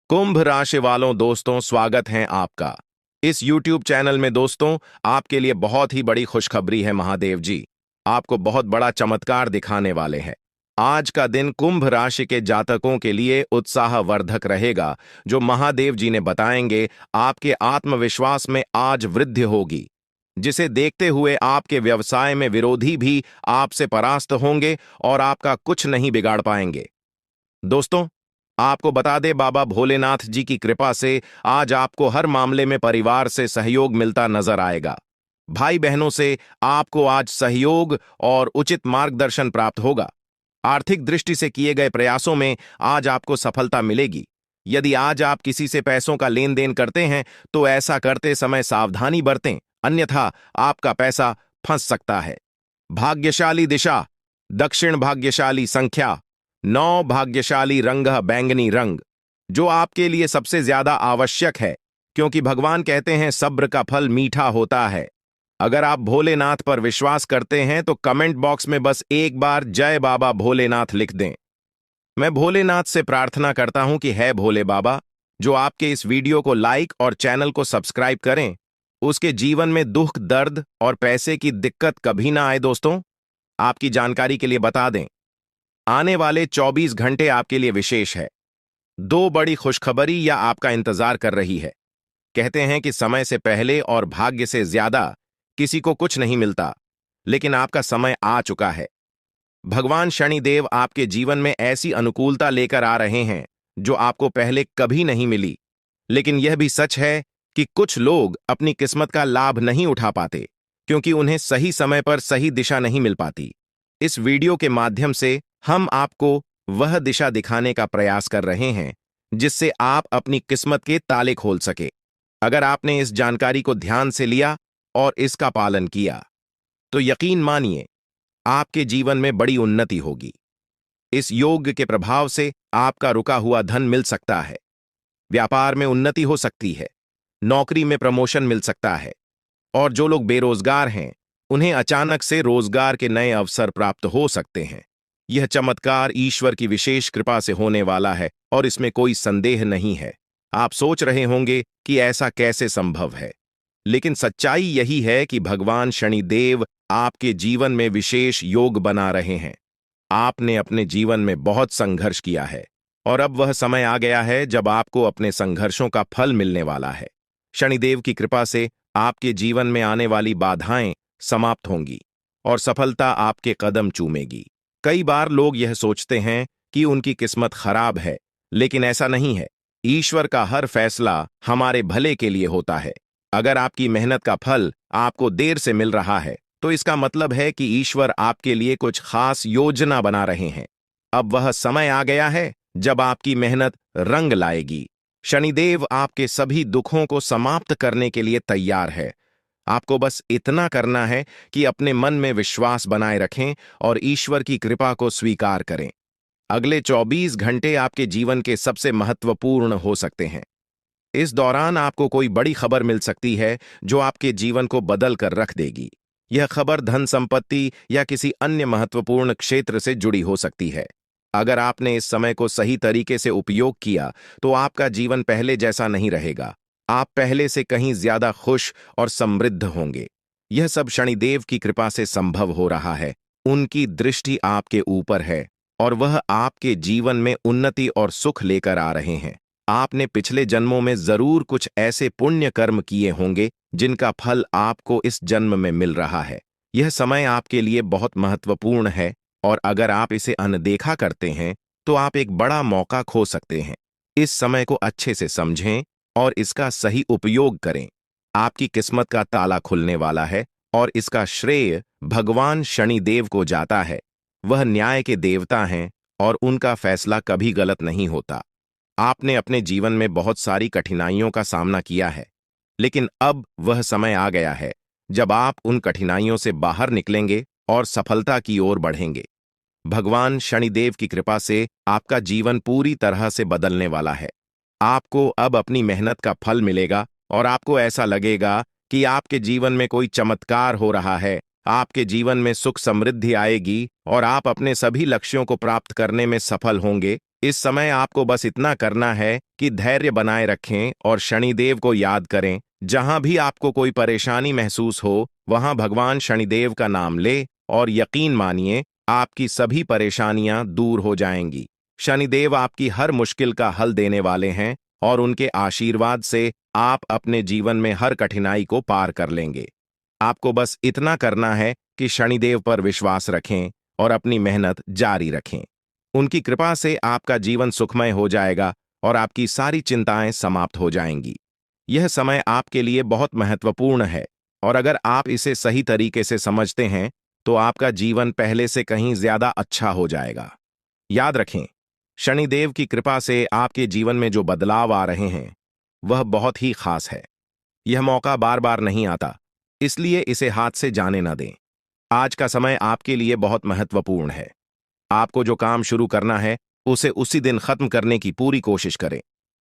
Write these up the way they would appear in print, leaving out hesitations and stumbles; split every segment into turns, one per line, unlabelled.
कुंभ राशि वालों दोस्तों, स्वागत है आपका इस YouTube चैनल में। दोस्तों, आपके लिए बहुत ही बड़ी खुशखबरी है। महादेव जी आपको बहुत बड़ा चमत्कार दिखाने वाले हैं। आज का दिन कुंभ राशि के जातकों के लिए उत्साहवर्धक रहेगा। जो महादेव जी ने बताएंगे, आपके आत्मविश्वास में आज वृद्धि होगी, जिसे देखते हुए आपके व्यवसाय में विरोधी भी आपसे परास्त होंगे और आपका कुछ नहीं बिगाड़ पाएंगे। दोस्तों, आपको बता दे, बाबा भोलेनाथ जी की कृपा से आज आपको हर मामले में परिवार से सहयोग मिलता नजर आएगा। भाई बहनों से आपको आज सहयोग और उचित मार्गदर्शन प्राप्त होगा। आर्थिक दृष्टि से किए गए प्रयासों में आज आपको सफलता मिलेगी। यदि आज आप किसी से पैसों का लेन देन करते हैं तो ऐसा करते समय सावधानी बरतें, अन्यथा आपका पैसा फंस सकता है। भाग्यशाली दिशा दक्षिण, भाग्यशाली संख्या 9, भाग्यशाली रंग बैंगनी रंग, जो आपके लिए सबसे ज्यादा आवश्यक है, क्योंकि भगवान कहते हैं सब्र का फल मीठा होता है। अगर आप भोलेनाथ पर विश्वास करते हैं तो कमेंट बॉक्स में बस एक बार जय बाबा भोलेनाथ लिख दें। मैं भोलेनाथ से प्रार्थना करता हूं कि है भोले बाबा, जो आपके इस वीडियो को लाइक और चैनल को सब्सक्राइब करें, उसके जीवन में दुख, दर्द और पैसे की दिक्कत कभी ना आए। दोस्तों, आपकी जानकारी के लिए बता दें, आने वाले 24 घंटे आपके लिए विशेष है। दो बड़ी खुशखबरी या आपका इंतजार कर रही है। कहते हैं कि समय से पहले और भाग्य से ज्यादा किसी को कुछ नहीं मिलता, लेकिन आपका समय आ चुका है। भगवान शनिदेव आपके जीवन में ऐसी अनुकूलता लेकर आ रहे हैं जो आपको पहले कभी नहीं मिली। लेकिन यह भी सच है कि कुछ लोग अपनी किस्मत का लाभ नहीं उठा पाते, क्योंकि उन्हें सही समय पर सही दिशा नहीं मिल पाती। इस वीडियो के माध्यम से हम आपको वह दिशा दिखाने का प्रयास कर रहे हैं जिससे आप अपनी किस्मत के ताले खोल सके। अगर आपने इस जानकारी को ध्यान से लिया और इसका पालन किया तो यकीन मानिए, आपके जीवन में बड़ी उन्नति होगी। इस योग के प्रभाव से आपका रुका हुआ धन मिल सकता है, व्यापार में उन्नति हो सकती है, नौकरी में प्रमोशन मिल सकता है, और जो लोग बेरोजगार हैं उन्हें अचानक से रोजगार के नए अवसर प्राप्त हो सकते हैं। यह चमत्कार ईश्वर की विशेष कृपा से होने वाला है और इसमें कोई संदेह नहीं है। आप सोच रहे होंगे कि ऐसा कैसे संभव है, लेकिन सच्चाई यही है कि भगवान शनिदेव आपके जीवन में विशेष योग बना रहे हैं। आपने अपने जीवन में बहुत संघर्ष किया है और अब वह समय आ गया है जब आपको अपने संघर्षों का फल मिलने वाला है। शनिदेव की कृपा से आपके जीवन में आने वाली बाधाएं समाप्त होंगी और सफलता आपके कदम चूमेगी। कई बार लोग यह सोचते हैं कि उनकी किस्मत खराब है, लेकिन ऐसा नहीं है। ईश्वर का हर फैसला हमारे भले के लिए होता है। अगर आपकी मेहनत का फल आपको देर से मिल रहा है तो इसका मतलब है कि ईश्वर आपके लिए कुछ खास योजना बना रहे हैं। अब वह समय आ गया है जब आपकी मेहनत रंग लाएगी। शनिदेव आपके सभी दुखों को समाप्त करने के लिए तैयार है। आपको बस इतना करना है कि अपने मन में विश्वास बनाए रखें और ईश्वर की कृपा को स्वीकार करें। अगले 24 घंटे आपके जीवन के सबसे महत्वपूर्ण हो सकते हैं। इस दौरान आपको कोई बड़ी खबर मिल सकती है जो आपके जीवन को बदल कर रख देगी। यह खबर धन, संपत्ति या किसी अन्य महत्वपूर्ण क्षेत्र से जुड़ी हो सकती है। अगर आपने इस समय को सही तरीके से उपयोग किया तो आपका जीवन पहले जैसा नहीं रहेगा। आप पहले से कहीं ज्यादा खुश और समृद्ध होंगे। यह सब शनिदेव की कृपा से संभव हो रहा है। उनकी दृष्टि आपके ऊपर है और वह आपके जीवन में उन्नति और सुख लेकर आ रहे हैं। आपने पिछले जन्मों में जरूर कुछ ऐसे पुण्य कर्म किए होंगे जिनका फल आपको इस जन्म में मिल रहा है। यह समय आपके लिए बहुत महत्वपूर्ण है और अगर आप इसे अनदेखा करते हैं तो आप एक बड़ा मौका खो सकते हैं। इस समय को अच्छे से समझें और इसका सही उपयोग करें। आपकी किस्मत का ताला खुलने वाला है और इसका श्रेय भगवान शनिदेव को जाता है। वह न्याय के देवता हैं और उनका फैसला कभी गलत नहीं होता। आपने अपने जीवन में बहुत सारी कठिनाइयों का सामना किया है, लेकिन अब वह समय आ गया है जब आप उन कठिनाइयों से बाहर निकलेंगे और सफलता की ओर बढ़ेंगे। भगवान शनिदेव की कृपा से आपका जीवन पूरी तरह से बदलने वाला है। आपको अब अपनी मेहनत का फल मिलेगा और आपको ऐसा लगेगा कि आपके जीवन में कोई चमत्कार हो रहा है। आपके जीवन में सुख समृद्धि आएगी और आप अपने सभी लक्ष्यों को प्राप्त करने में सफल होंगे। इस समय आपको बस इतना करना है कि धैर्य बनाए रखें और शनिदेव को याद करें। जहां भी आपको कोई परेशानी महसूस हो, वहां भगवान शनिदेव का नाम ले और यकीन मानिए आपकी सभी परेशानियां दूर हो जाएंगी। शनिदेव आपकी हर मुश्किल का हल देने वाले हैं और उनके आशीर्वाद से आप अपने जीवन में हर कठिनाई को पार कर लेंगे। आपको बस इतना करना है कि शनिदेव पर विश्वास रखें और अपनी मेहनत जारी रखें। उनकी कृपा से आपका जीवन सुखमय हो जाएगा और आपकी सारी चिंताएं समाप्त हो जाएंगी। यह समय आपके लिए बहुत महत्वपूर्ण है और अगर आप इसे सही तरीके से समझते हैं तो आपका जीवन पहले से कहीं ज्यादा अच्छा हो जाएगा। याद रखें, शनिदेव की कृपा से आपके जीवन में जो बदलाव आ रहे हैं वह बहुत ही खास है। यह मौका बार बार नहीं आता, इसलिए इसे हाथ से जाने न दें। आज का समय आपके लिए बहुत महत्वपूर्ण है। आपको जो काम शुरू करना है उसे उसी दिन खत्म करने की पूरी कोशिश करें।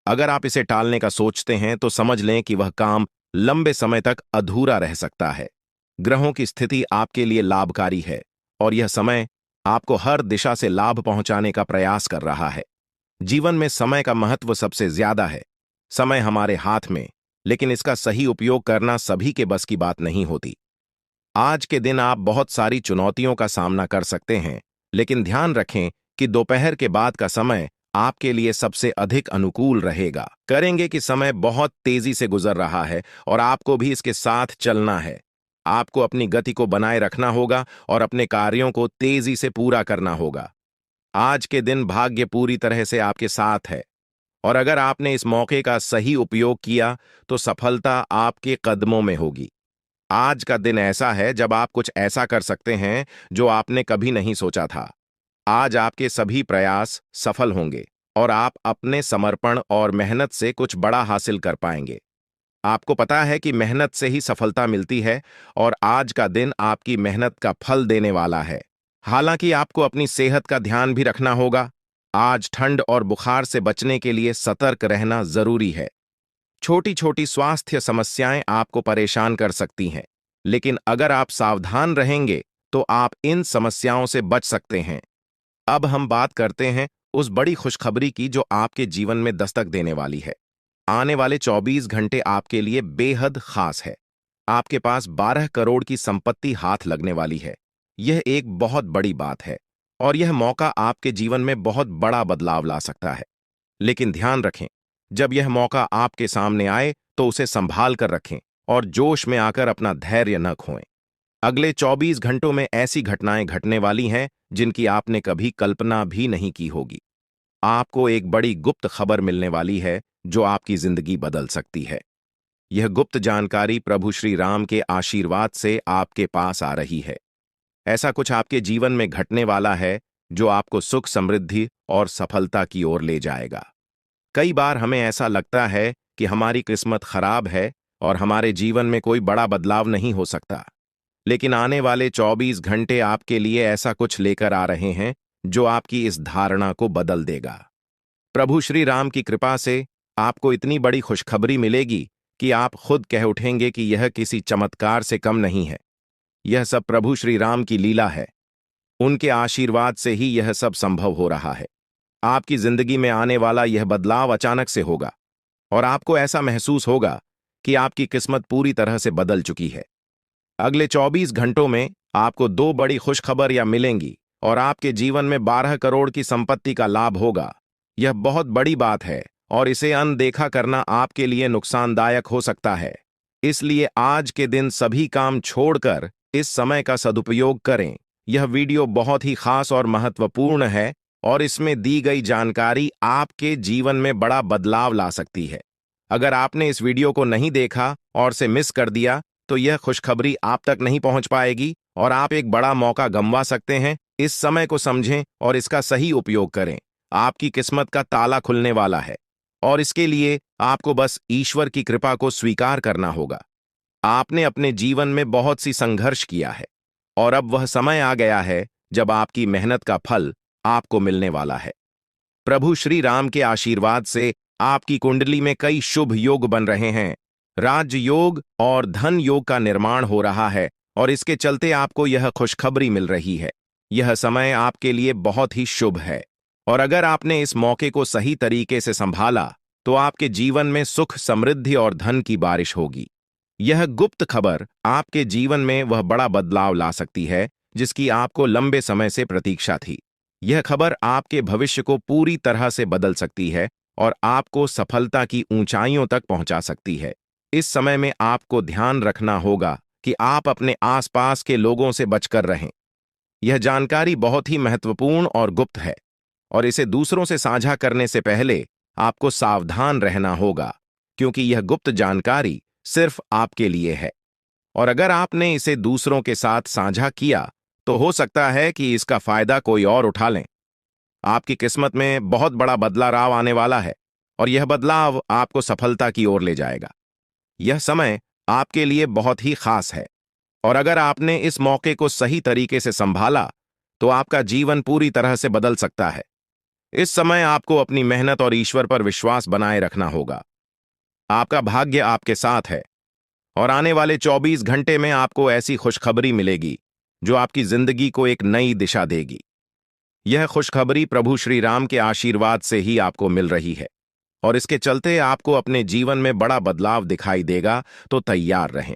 अगर आप इसे टालने का सोचते हैं तो समझ लें कि वह काम लंबे समय तक अधूरा रह सकता है। ग्रहों की स्थिति आपके लिए लाभकारी है और यह समय आपको हर दिशा से लाभ पहुंचाने का प्रयास कर रहा है। जीवन में समय का महत्व सबसे ज्यादा है। समय हमारे हाथ में, लेकिन इसका सही उपयोग करना सभी के बस की बात नहीं होती। आज के दिन आप बहुत सारी चुनौतियों का सामना कर सकते हैं, लेकिन ध्यान रखें कि दोपहर के बाद का समय आपके लिए सबसे अधिक अनुकूल रहेगा। करेंगे कि समय बहुत तेजी से गुजर रहा है और आपको भी इसके साथ चलना है। आपको अपनी गति को बनाए रखना होगा और अपने कार्यों को तेजी से पूरा करना होगा। आज के दिन भाग्य पूरी तरह से आपके साथ है और अगर आपने इस मौके का सही उपयोग किया तो सफलता आपके कदमों में होगी। आज का दिन ऐसा है जब आप कुछ ऐसा कर सकते हैं जो आपने कभी नहीं सोचा था। आज आपके सभी प्रयास सफल होंगे और आप अपने समर्पण और मेहनत से कुछ बड़ा हासिल कर पाएंगे। आपको पता है कि मेहनत से ही सफलता मिलती है और आज का दिन आपकी मेहनत का फल देने वाला है। हालांकि आपको अपनी सेहत का ध्यान भी रखना होगा। आज ठंड और बुखार से बचने के लिए सतर्क रहना जरूरी है। छोटी छोटी स्वास्थ्य समस्याएं आपको परेशान कर सकती हैं, लेकिन अगर आप सावधान रहेंगे तो आप इन समस्याओं से बच सकते हैं। अब हम बात करते हैं उस बड़ी खुशखबरी की जो आपके जीवन में दस्तक देने वाली है। आने वाले 24 घंटे आपके लिए बेहद खास है। आपके पास 12 करोड़ की संपत्ति हाथ लगने वाली है। यह एक बहुत बड़ी बात है और यह मौका आपके जीवन में बहुत बड़ा बदलाव ला सकता है। लेकिन ध्यान रखें, जब यह मौका आपके सामने आए तो उसे संभाल कर रखें और जोश में आकर अपना धैर्य न खोएं। अगले 24 घंटों में ऐसी घटनाएं घटने वाली हैं जिनकी आपने कभी कल्पना भी नहीं की होगी। आपको एक बड़ी गुप्त खबर मिलने वाली है जो आपकी जिंदगी बदल सकती है। यह गुप्त जानकारी प्रभु श्री राम के आशीर्वाद से आपके पास आ रही है। ऐसा कुछ आपके जीवन में घटने वाला है जो आपको सुख समृद्धि और सफलता की ओर ले जाएगा। कई बार हमें ऐसा लगता है कि हमारी किस्मत खराब है और हमारे जीवन में कोई बड़ा बदलाव नहीं हो सकता, लेकिन आने वाले 24 घंटे आपके लिए ऐसा कुछ लेकर आ रहे हैं जो आपकी इस धारणा को बदल देगा। प्रभु श्री राम की कृपा से आपको इतनी बड़ी खुशखबरी मिलेगी कि आप खुद कह उठेंगे कि यह किसी चमत्कार से कम नहीं है। यह सब प्रभु श्री राम की लीला है। उनके आशीर्वाद से ही यह सब संभव हो रहा है। आपकी जिंदगी में आने वाला यह बदलाव अचानक से होगा और आपको ऐसा महसूस होगा कि आपकी किस्मत पूरी तरह से बदल चुकी है। अगले 24 घंटों में आपको 2 बड़ी खुशखबरियां मिलेंगी और आपके जीवन में 12 करोड़ की संपत्ति का लाभ होगा। यह बहुत बड़ी बात है और इसे अनदेखा करना आपके लिए नुकसानदायक हो सकता है। इसलिए आज के दिन सभी काम छोड़कर इस समय का सदुपयोग करें। यह वीडियो बहुत ही खास और महत्वपूर्ण है और इसमें दी गई जानकारी आपके जीवन में बड़ा बदलाव ला सकती है। अगर आपने इस वीडियो को नहीं देखा और से मिस कर दिया तो यह खुशखबरी आप तक नहीं पहुंच पाएगी और आप एक बड़ा मौका गंवा सकते हैं। इस समय को समझें और इसका सही उपयोग करें। आपकी किस्मत का ताला खुलने वाला है और इसके लिए आपको बस ईश्वर की कृपा को स्वीकार करना होगा। आपने अपने जीवन में बहुत सी संघर्ष किया है और अब वह समय आ गया है जब आपकी मेहनत का फल आपको मिलने वाला है। प्रभु श्री राम के आशीर्वाद से आपकी कुंडली में कई शुभ योग बन रहे हैं। राज्य योग और धन योग का निर्माण हो रहा है और इसके चलते आपको यह खुशखबरी मिल रही है। यह समय आपके लिए बहुत ही शुभ है, और अगर आपने इस मौके को सही तरीके से संभाला तो आपके जीवन में सुख, समृद्धि और धन की बारिश होगी। यह गुप्त खबर आपके जीवन में वह बड़ा बदलाव ला सकती है जिसकी आपको लंबे समय से प्रतीक्षा थी। यह खबर आपके भविष्य को पूरी तरह से बदल सकती है और आपको सफलता की ऊंचाइयों तक पहुंचा सकती है। इस समय में आपको ध्यान रखना होगा कि आप अपने आसपास के लोगों से बचकर रहें। यह जानकारी बहुत ही महत्वपूर्ण और गुप्त है, और इसे दूसरों से साझा करने से पहले आपको सावधान रहना होगा, क्योंकि यह गुप्त जानकारी सिर्फ आपके लिए है। और अगर आपने इसे दूसरों के साथ साझा किया तो हो सकता है कि इसका फायदा कोई और उठा लें। आपकी किस्मत में बहुत बड़ा बदलाव आने वाला है, और यह बदलाव आपको सफलता की ओर ले जाएगा। यह समय आपके लिए बहुत ही खास है, और अगर आपने इस मौके को सही तरीके से संभाला तो आपका जीवन पूरी तरह से बदल सकता है। इस समय आपको अपनी मेहनत और ईश्वर पर विश्वास बनाए रखना होगा। आपका भाग्य आपके साथ है, और आने वाले 24 घंटे में आपको ऐसी खुशखबरी मिलेगी जो आपकी जिंदगी को एक नई दिशा देगी। यह खुशखबरी प्रभु श्री राम के आशीर्वाद से ही आपको मिल रही है, और इसके चलते आपको अपने जीवन में बड़ा बदलाव दिखाई देगा। तो तैयार रहें,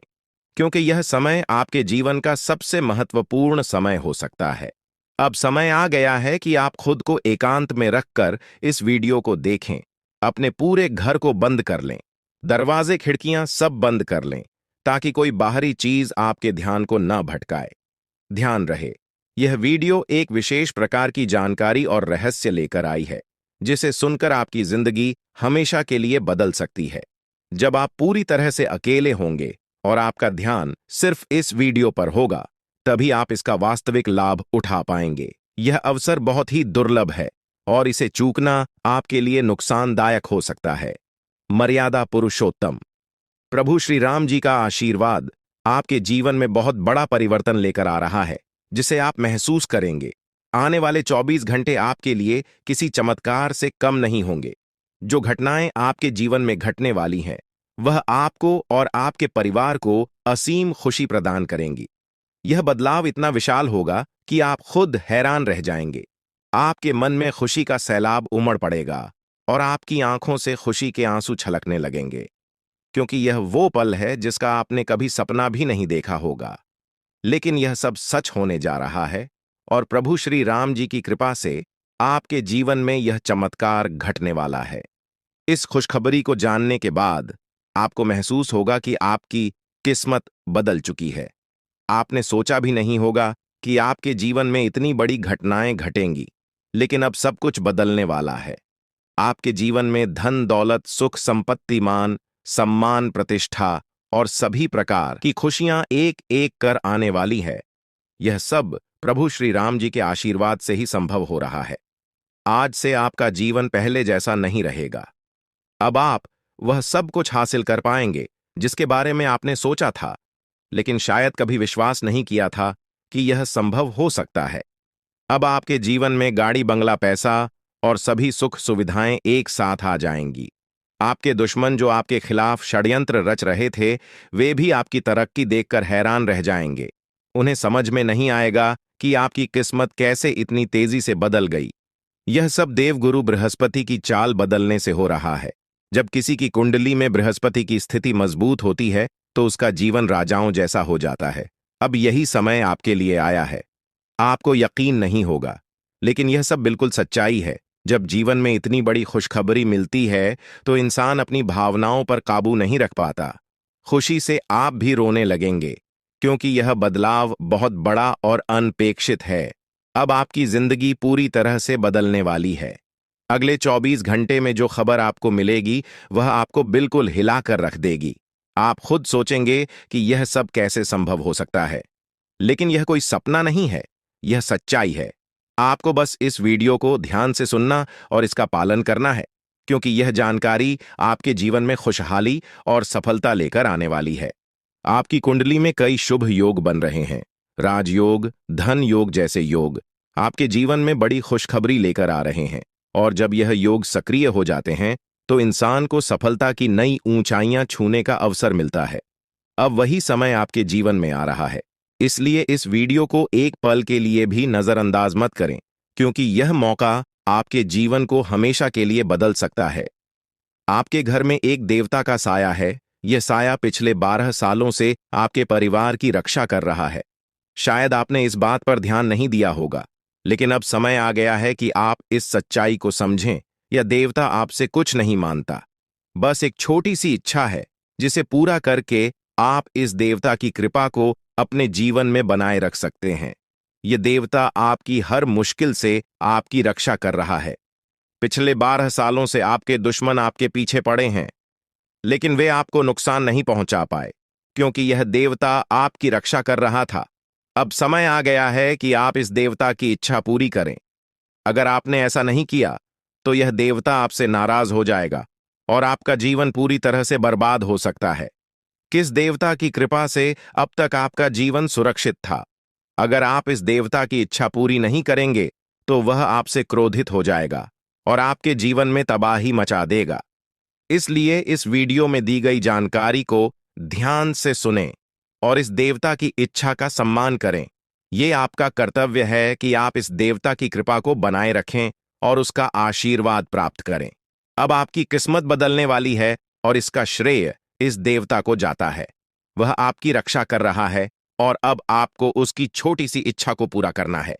क्योंकि यह समय आपके जीवन का सबसे महत्वपूर्ण समय हो सकता है। अब समय आ गया है कि आप खुद को एकांत में रखकर इस वीडियो को देखें। अपने पूरे घर को बंद कर लें, दरवाजे, खिड़कियां सब बंद कर लें, ताकि कोई बाहरी चीज आपके ध्यान को न भटकाए। ध्यान रहे, यह वीडियो एक विशेष प्रकार की जानकारी और रहस्य लेकर आई है, जिसे सुनकर आपकी जिंदगी हमेशा के लिए बदल सकती है। जब आप पूरी तरह से अकेले होंगे और आपका ध्यान सिर्फ इस वीडियो पर होगा, तभी आप इसका वास्तविक लाभ उठा पाएंगे। यह अवसर बहुत ही दुर्लभ है, और इसे चूकना आपके लिए नुकसानदायक हो सकता है। मर्यादा पुरुषोत्तम प्रभु श्री राम जी का आशीर्वाद आपके जीवन में बहुत बड़ा परिवर्तन लेकर आ रहा है, जिसे आप महसूस करेंगे। आने वाले 24 घंटे आपके लिए किसी चमत्कार से कम नहीं होंगे। जो घटनाएं आपके जीवन में घटने वाली हैं, वह आपको और आपके परिवार को असीम खुशी प्रदान करेंगी। यह बदलाव इतना विशाल होगा कि आप खुद हैरान रह जाएंगे। आपके मन में खुशी का सैलाब उमड़ पड़ेगा, और आपकी आंखों से खुशी के आंसू छलकने लगेंगे, क्योंकि यह वो पल है जिसका आपने कभी सपना भी नहीं देखा होगा। लेकिन यह सब सच होने जा रहा है, और प्रभु श्री राम जी की कृपा से आपके जीवन में यह चमत्कार घटने वाला है। इस खुशखबरी को जानने के बाद आपको महसूस होगा कि आपकी किस्मत बदल चुकी है। आपने सोचा भी नहीं होगा कि आपके जीवन में इतनी बड़ी घटनाएं घटेंगी, लेकिन अब सब कुछ बदलने वाला है। आपके जीवन में धन, दौलत, सुख, संपत्ति, मान, सम्मान, प्रतिष्ठा और सभी प्रकार की खुशियां एक एक कर आने वाली है। यह सब प्रभु श्री राम जी के आशीर्वाद से ही संभव हो रहा है। आज से आपका जीवन पहले जैसा नहीं रहेगा। अब आप वह सब कुछ हासिल कर पाएंगे जिसके बारे में आपने सोचा था, लेकिन शायद कभी विश्वास नहीं किया था कि यह संभव हो सकता है। अब आपके जीवन में गाड़ी, बंगला, पैसा और सभी सुख सुविधाएं एक साथ आ जाएंगी। आपके दुश्मन जो आपके खिलाफ षड्यंत्र रच रहे थे, वे भी आपकी तरक्की देखकर हैरान रह जाएंगे। उन्हें समझ में नहीं आएगा कि आपकी किस्मत कैसे इतनी तेजी से बदल गई। यह सब देवगुरु बृहस्पति की चाल बदलने से हो रहा है। जब किसी की कुंडली में बृहस्पति की स्थिति मजबूत होती है तो उसका जीवन राजाओं जैसा हो जाता है। अब यही समय आपके लिए आया है। आपको यकीन नहीं होगा, लेकिन यह सब बिल्कुल सच्चाई है। जब जीवन में इतनी बड़ी खुशखबरी मिलती है तो इंसान अपनी भावनाओं पर काबू नहीं रख पाता। खुशी से आप भी रोने लगेंगे, क्योंकि यह बदलाव बहुत बड़ा और अनपेक्षित है। अब आपकी जिंदगी पूरी तरह से बदलने वाली है। अगले 24 घंटे में जो खबर आपको मिलेगी वह आपको बिल्कुल हिला कर रख देगी। आप खुद सोचेंगे कि यह सब कैसे संभव हो सकता है, लेकिन यह कोई सपना नहीं है, यह सच्चाई है। आपको बस इस वीडियो को ध्यान से सुनना और इसका पालन करना है, क्योंकि यह जानकारी आपके जीवन में खुशहाली और सफलता लेकर आने वाली है। आपकी कुंडली में कई शुभ योग बन रहे हैं। राजयोग, धन योग जैसे योग आपके जीवन में बड़ी खुशखबरी लेकर आ रहे हैं, और जब यह योग सक्रिय हो जाते हैं तो इंसान को सफलता की नई ऊंचाइयां छूने का अवसर मिलता है। अब वही समय आपके जीवन में आ रहा है इसलिए इस वीडियो को एक पल के लिए भी नजरअंदाज मत करें, क्योंकि यह मौका आपके जीवन को हमेशा के लिए बदल सकता है। आपके घर में एक देवता का साया है। यह साया पिछले 12 सालों से आपके परिवार की रक्षा कर रहा है। शायद आपने इस बात पर ध्यान नहीं दिया होगा, लेकिन अब समय आ गया है कि आप इस सच्चाई को समझें। यह देवता आपसे कुछ नहीं मांगता, बस एक छोटी सी इच्छा है, जिसे पूरा करके आप इस देवता की कृपा को अपने जीवन में बनाए रख सकते हैं। यह देवता आपकी हर मुश्किल से आपकी रक्षा कर रहा है। पिछले 12 सालों से आपके दुश्मन आपके पीछे पड़े हैं, लेकिन वे आपको नुकसान नहीं पहुंचा पाए, क्योंकि यह देवता आपकी रक्षा कर रहा था। अब समय आ गया है कि आप इस देवता की इच्छा पूरी करें। अगर आपने ऐसा नहीं किया, तो यह देवता आपसे नाराज हो जाएगा और आपका जीवन पूरी तरह से बर्बाद हो सकता है। किस देवता की कृपा से अब तक आपका जीवन सुरक्षित था? अगर आप इस देवता की इच्छा पूरी नहीं करेंगे, तो वह आपसे क्रोधित हो जाएगा और आपके जीवन में तबाही मचा देगा। इसलिए इस वीडियो में दी गई जानकारी को ध्यान से सुनें और इस देवता की इच्छा का सम्मान करें। यह आपका कर्तव्य है कि आप इस देवता की कृपा को बनाए रखें और उसका आशीर्वाद प्राप्त करें। अब आपकी किस्मत बदलने वाली है और इसका श्रेय इस देवता को जाता है। वह आपकी रक्षा कर रहा है और अब आपको उसकी छोटी सी इच्छा को पूरा करना है।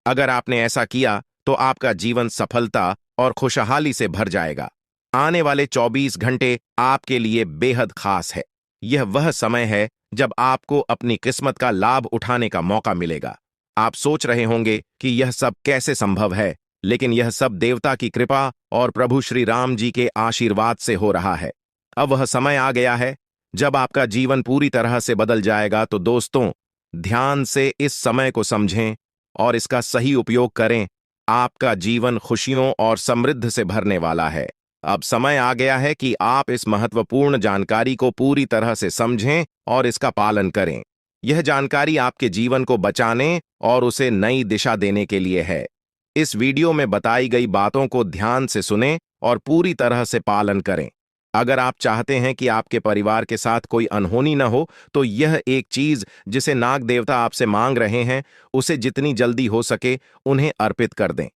अगर आपने ऐसा किया, तो आपका जीवन सफलता और खुशहाली से भर जाएगा। आने वाले 24 घंटे आपके लिए बेहद खास है। यह वह समय है जब आपको अपनी किस्मत का लाभ उठाने का मौका मिलेगा। आप सोच रहे होंगे कि यह सब कैसे संभव है, लेकिन यह सब देवता की कृपा और प्रभु श्री राम जी के आशीर्वाद से हो रहा है। अब वह समय आ गया है जब आपका जीवन पूरी तरह से बदल जाएगा। तो दोस्तों, ध्यान से इस समय को समझें और इसका सही उपयोग करें। आपका जीवन खुशियों और समृद्धि से भरने वाला है। अब समय आ गया है कि आप इस महत्वपूर्ण जानकारी को पूरी तरह से समझें और इसका पालन करें। यह जानकारी आपके जीवन को बचाने और उसे नई दिशा देने के लिए है। इस वीडियो में बताई गई बातों को ध्यान से सुनें और पूरी तरह से पालन करें। अगर आप चाहते हैं कि आपके परिवार के साथ कोई अनहोनी न हो, तो यह एक चीज जिसे नाग देवता आपसे मांग रहे हैं, उसे जितनी जल्दी हो सके उन्हें अर्पित कर दें,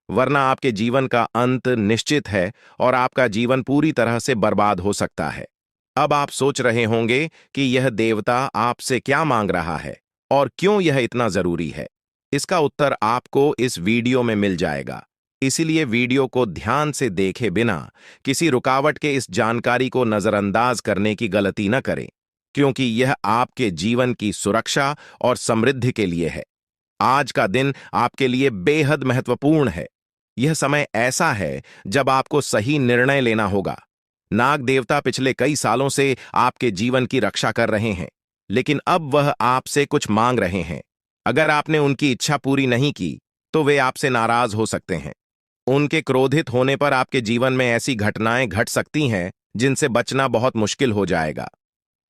वरना आपके जीवन का अंत निश्चित है और आपका जीवन पूरी तरह से बर्बाद हो सकता है। अब आप सोच रहे होंगे कि यह देवता आपसे क्या मांग रहा है और क्यों यह इतना जरूरी है। इसका उत्तर आपको इस वीडियो में मिल जाएगा। इसीलिए वीडियो को ध्यान से देखे बिना किसी रुकावट के इस जानकारी को नजरअंदाज करने की गलती न करें, क्योंकि यह आपके जीवन की सुरक्षा और समृद्धि के लिए है। आज का दिन आपके लिए बेहद महत्वपूर्ण है। यह समय ऐसा है जब आपको सही निर्णय लेना होगा। नाग देवता पिछले कई सालों से आपके जीवन की रक्षा कर रहे हैं, लेकिन अब वह आपसे कुछ मांग रहे हैं। अगर आपने उनकी इच्छा पूरी नहीं की, तो वे आपसे नाराज हो सकते हैं। उनके क्रोधित होने पर आपके जीवन में ऐसी घटनाएं घट सकती हैं जिनसे बचना बहुत मुश्किल हो जाएगा।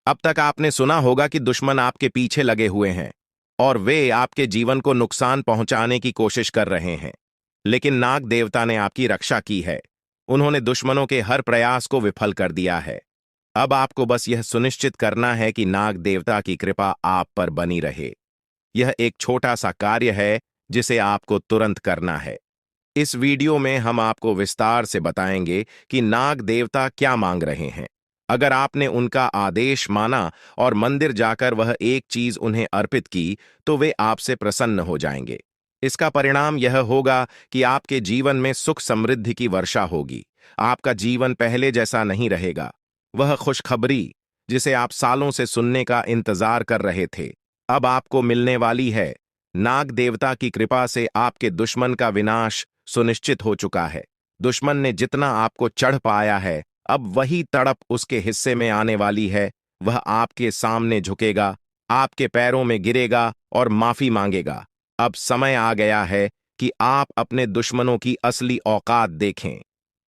अब तक आपने सुना होगा कि दुश्मन आपके पीछे लगे हुए हैं और वे आपके जीवन को नुकसान पहुंचाने की कोशिश कर रहे हैं, लेकिन नाग देवता ने आपकी रक्षा की है। उन्होंने दुश्मनों के हर प्रयास को विफल कर दिया है। अब आपको बस यह सुनिश्चित करना है कि नाग देवता की कृपा आप पर बनी रहे। यह एक छोटा सा कार्य है जिसे आपको तुरंत करना है। इस वीडियो में हम आपको विस्तार से बताएंगे कि नाग देवता क्या मांग रहे हैं। अगर आपने उनका आदेश माना और मंदिर जाकर वह एक चीज उन्हें अर्पित की, तो वे आपसे प्रसन्न हो जाएंगे। इसका परिणाम यह होगा कि आपके जीवन में सुख समृद्धि की वर्षा होगी। आपका जीवन पहले जैसा नहीं रहेगा। वह खुशखबरी जिसे आप सालों से सुनने का इंतजार कर रहे थे, अब आपको मिलने वाली है। नाग देवता की कृपा से आपके दुश्मन का विनाश सुनिश्चित हो चुका है। दुश्मन ने जितना आपको चढ़ पाया है, अब वही तड़प उसके हिस्से में आने वाली है। वह आपके सामने झुकेगा, आपके पैरों में गिरेगा और माफी मांगेगा। अब समय आ गया है कि आप अपने दुश्मनों की असली औकात देखें।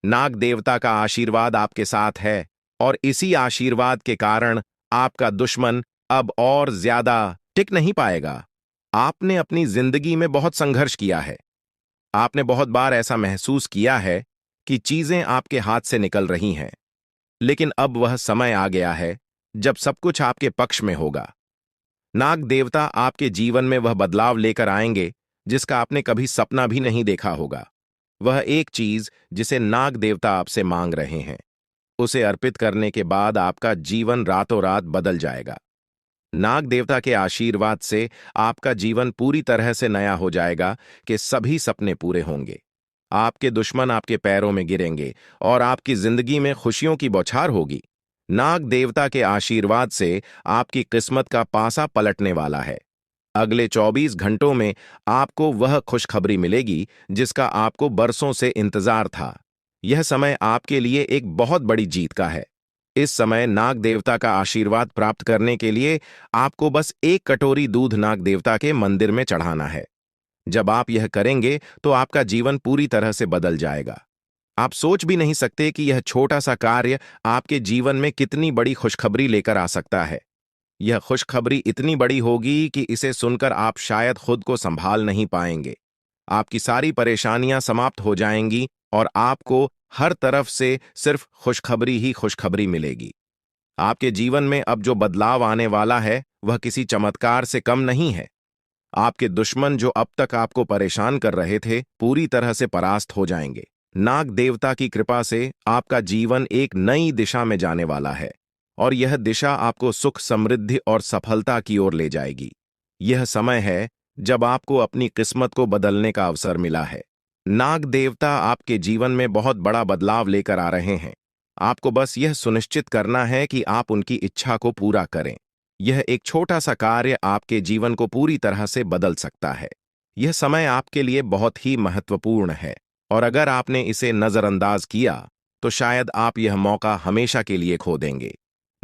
नाग देवता का आशीर्वाद आपके साथ है और इसी आशीर्वाद के कारण आपका दुश्मन अब और ज्यादा टिक नहीं पाएगा। आपने अपनी जिंदगी में बहुत संघर्ष किया है। आपने बहुत बार ऐसा महसूस किया है कि चीजें आपके हाथ से निकल रही हैं, लेकिन अब वह समय आ गया है जब सब कुछ आपके पक्ष में होगा। नाग देवता आपके जीवन में वह बदलाव लेकर आएंगे जिसका आपने कभी सपना भी नहीं देखा होगा। वह एक चीज जिसे नाग देवता आपसे मांग रहे हैं, उसे अर्पित करने के बाद आपका जीवन रातों रात बदल जाएगा। नाग देवता के आशीर्वाद से आपका जीवन पूरी तरह से नया हो जाएगा कि सभी सपने पूरे होंगे। आपके दुश्मन आपके पैरों में गिरेंगे और आपकी जिंदगी में खुशियों की बौछार होगी। नाग देवता के आशीर्वाद से आपकी किस्मत का पासा पलटने वाला है। अगले 24 घंटों में आपको वह खुशखबरी मिलेगी जिसका आपको बरसों से इंतजार था। यह समय आपके लिए एक बहुत बड़ी जीत का है। इस समय नाग देवता का आशीर्वाद प्राप्त करने के लिए आपको बस एक कटोरी दूध नाग देवता के मंदिर में चढ़ाना है। जब आप यह करेंगे तो आपका जीवन पूरी तरह से बदल जाएगा। आप सोच भी नहीं सकते कि यह छोटा सा कार्य आपके जीवन में कितनी बड़ी खुशखबरी लेकर आ सकता है। यह खुशखबरी इतनी बड़ी होगी कि इसे सुनकर आप शायद खुद को संभाल नहीं पाएंगे। आपकी सारी परेशानियां समाप्त हो जाएंगी और आपको हर तरफ से सिर्फ खुशखबरी ही खुशखबरी मिलेगी। आपके जीवन में अब जो बदलाव आने वाला है वह किसी चमत्कार से कम नहीं है। आपके दुश्मन जो अब तक आपको परेशान कर रहे थे पूरी तरह से परास्त हो जाएंगे। नाग देवता की कृपा से आपका जीवन एक नई दिशा में जाने वाला है और यह दिशा आपको सुख, समृद्धि और सफलता की ओर ले जाएगी। यह समय है जब आपको अपनी किस्मत को बदलने का अवसर मिला है। नाग देवता आपके जीवन में बहुत बड़ा बदलाव लेकर आ रहे हैं। आपको बस यह सुनिश्चित करना है कि आप उनकी इच्छा को पूरा करें। यह एक छोटा सा कार्य आपके जीवन को पूरी तरह से बदल सकता है। यह समय आपके लिए बहुत ही महत्वपूर्ण है और अगर आपने इसे नजरअंदाज किया तो शायद आप यह मौका हमेशा के लिए खो देंगे।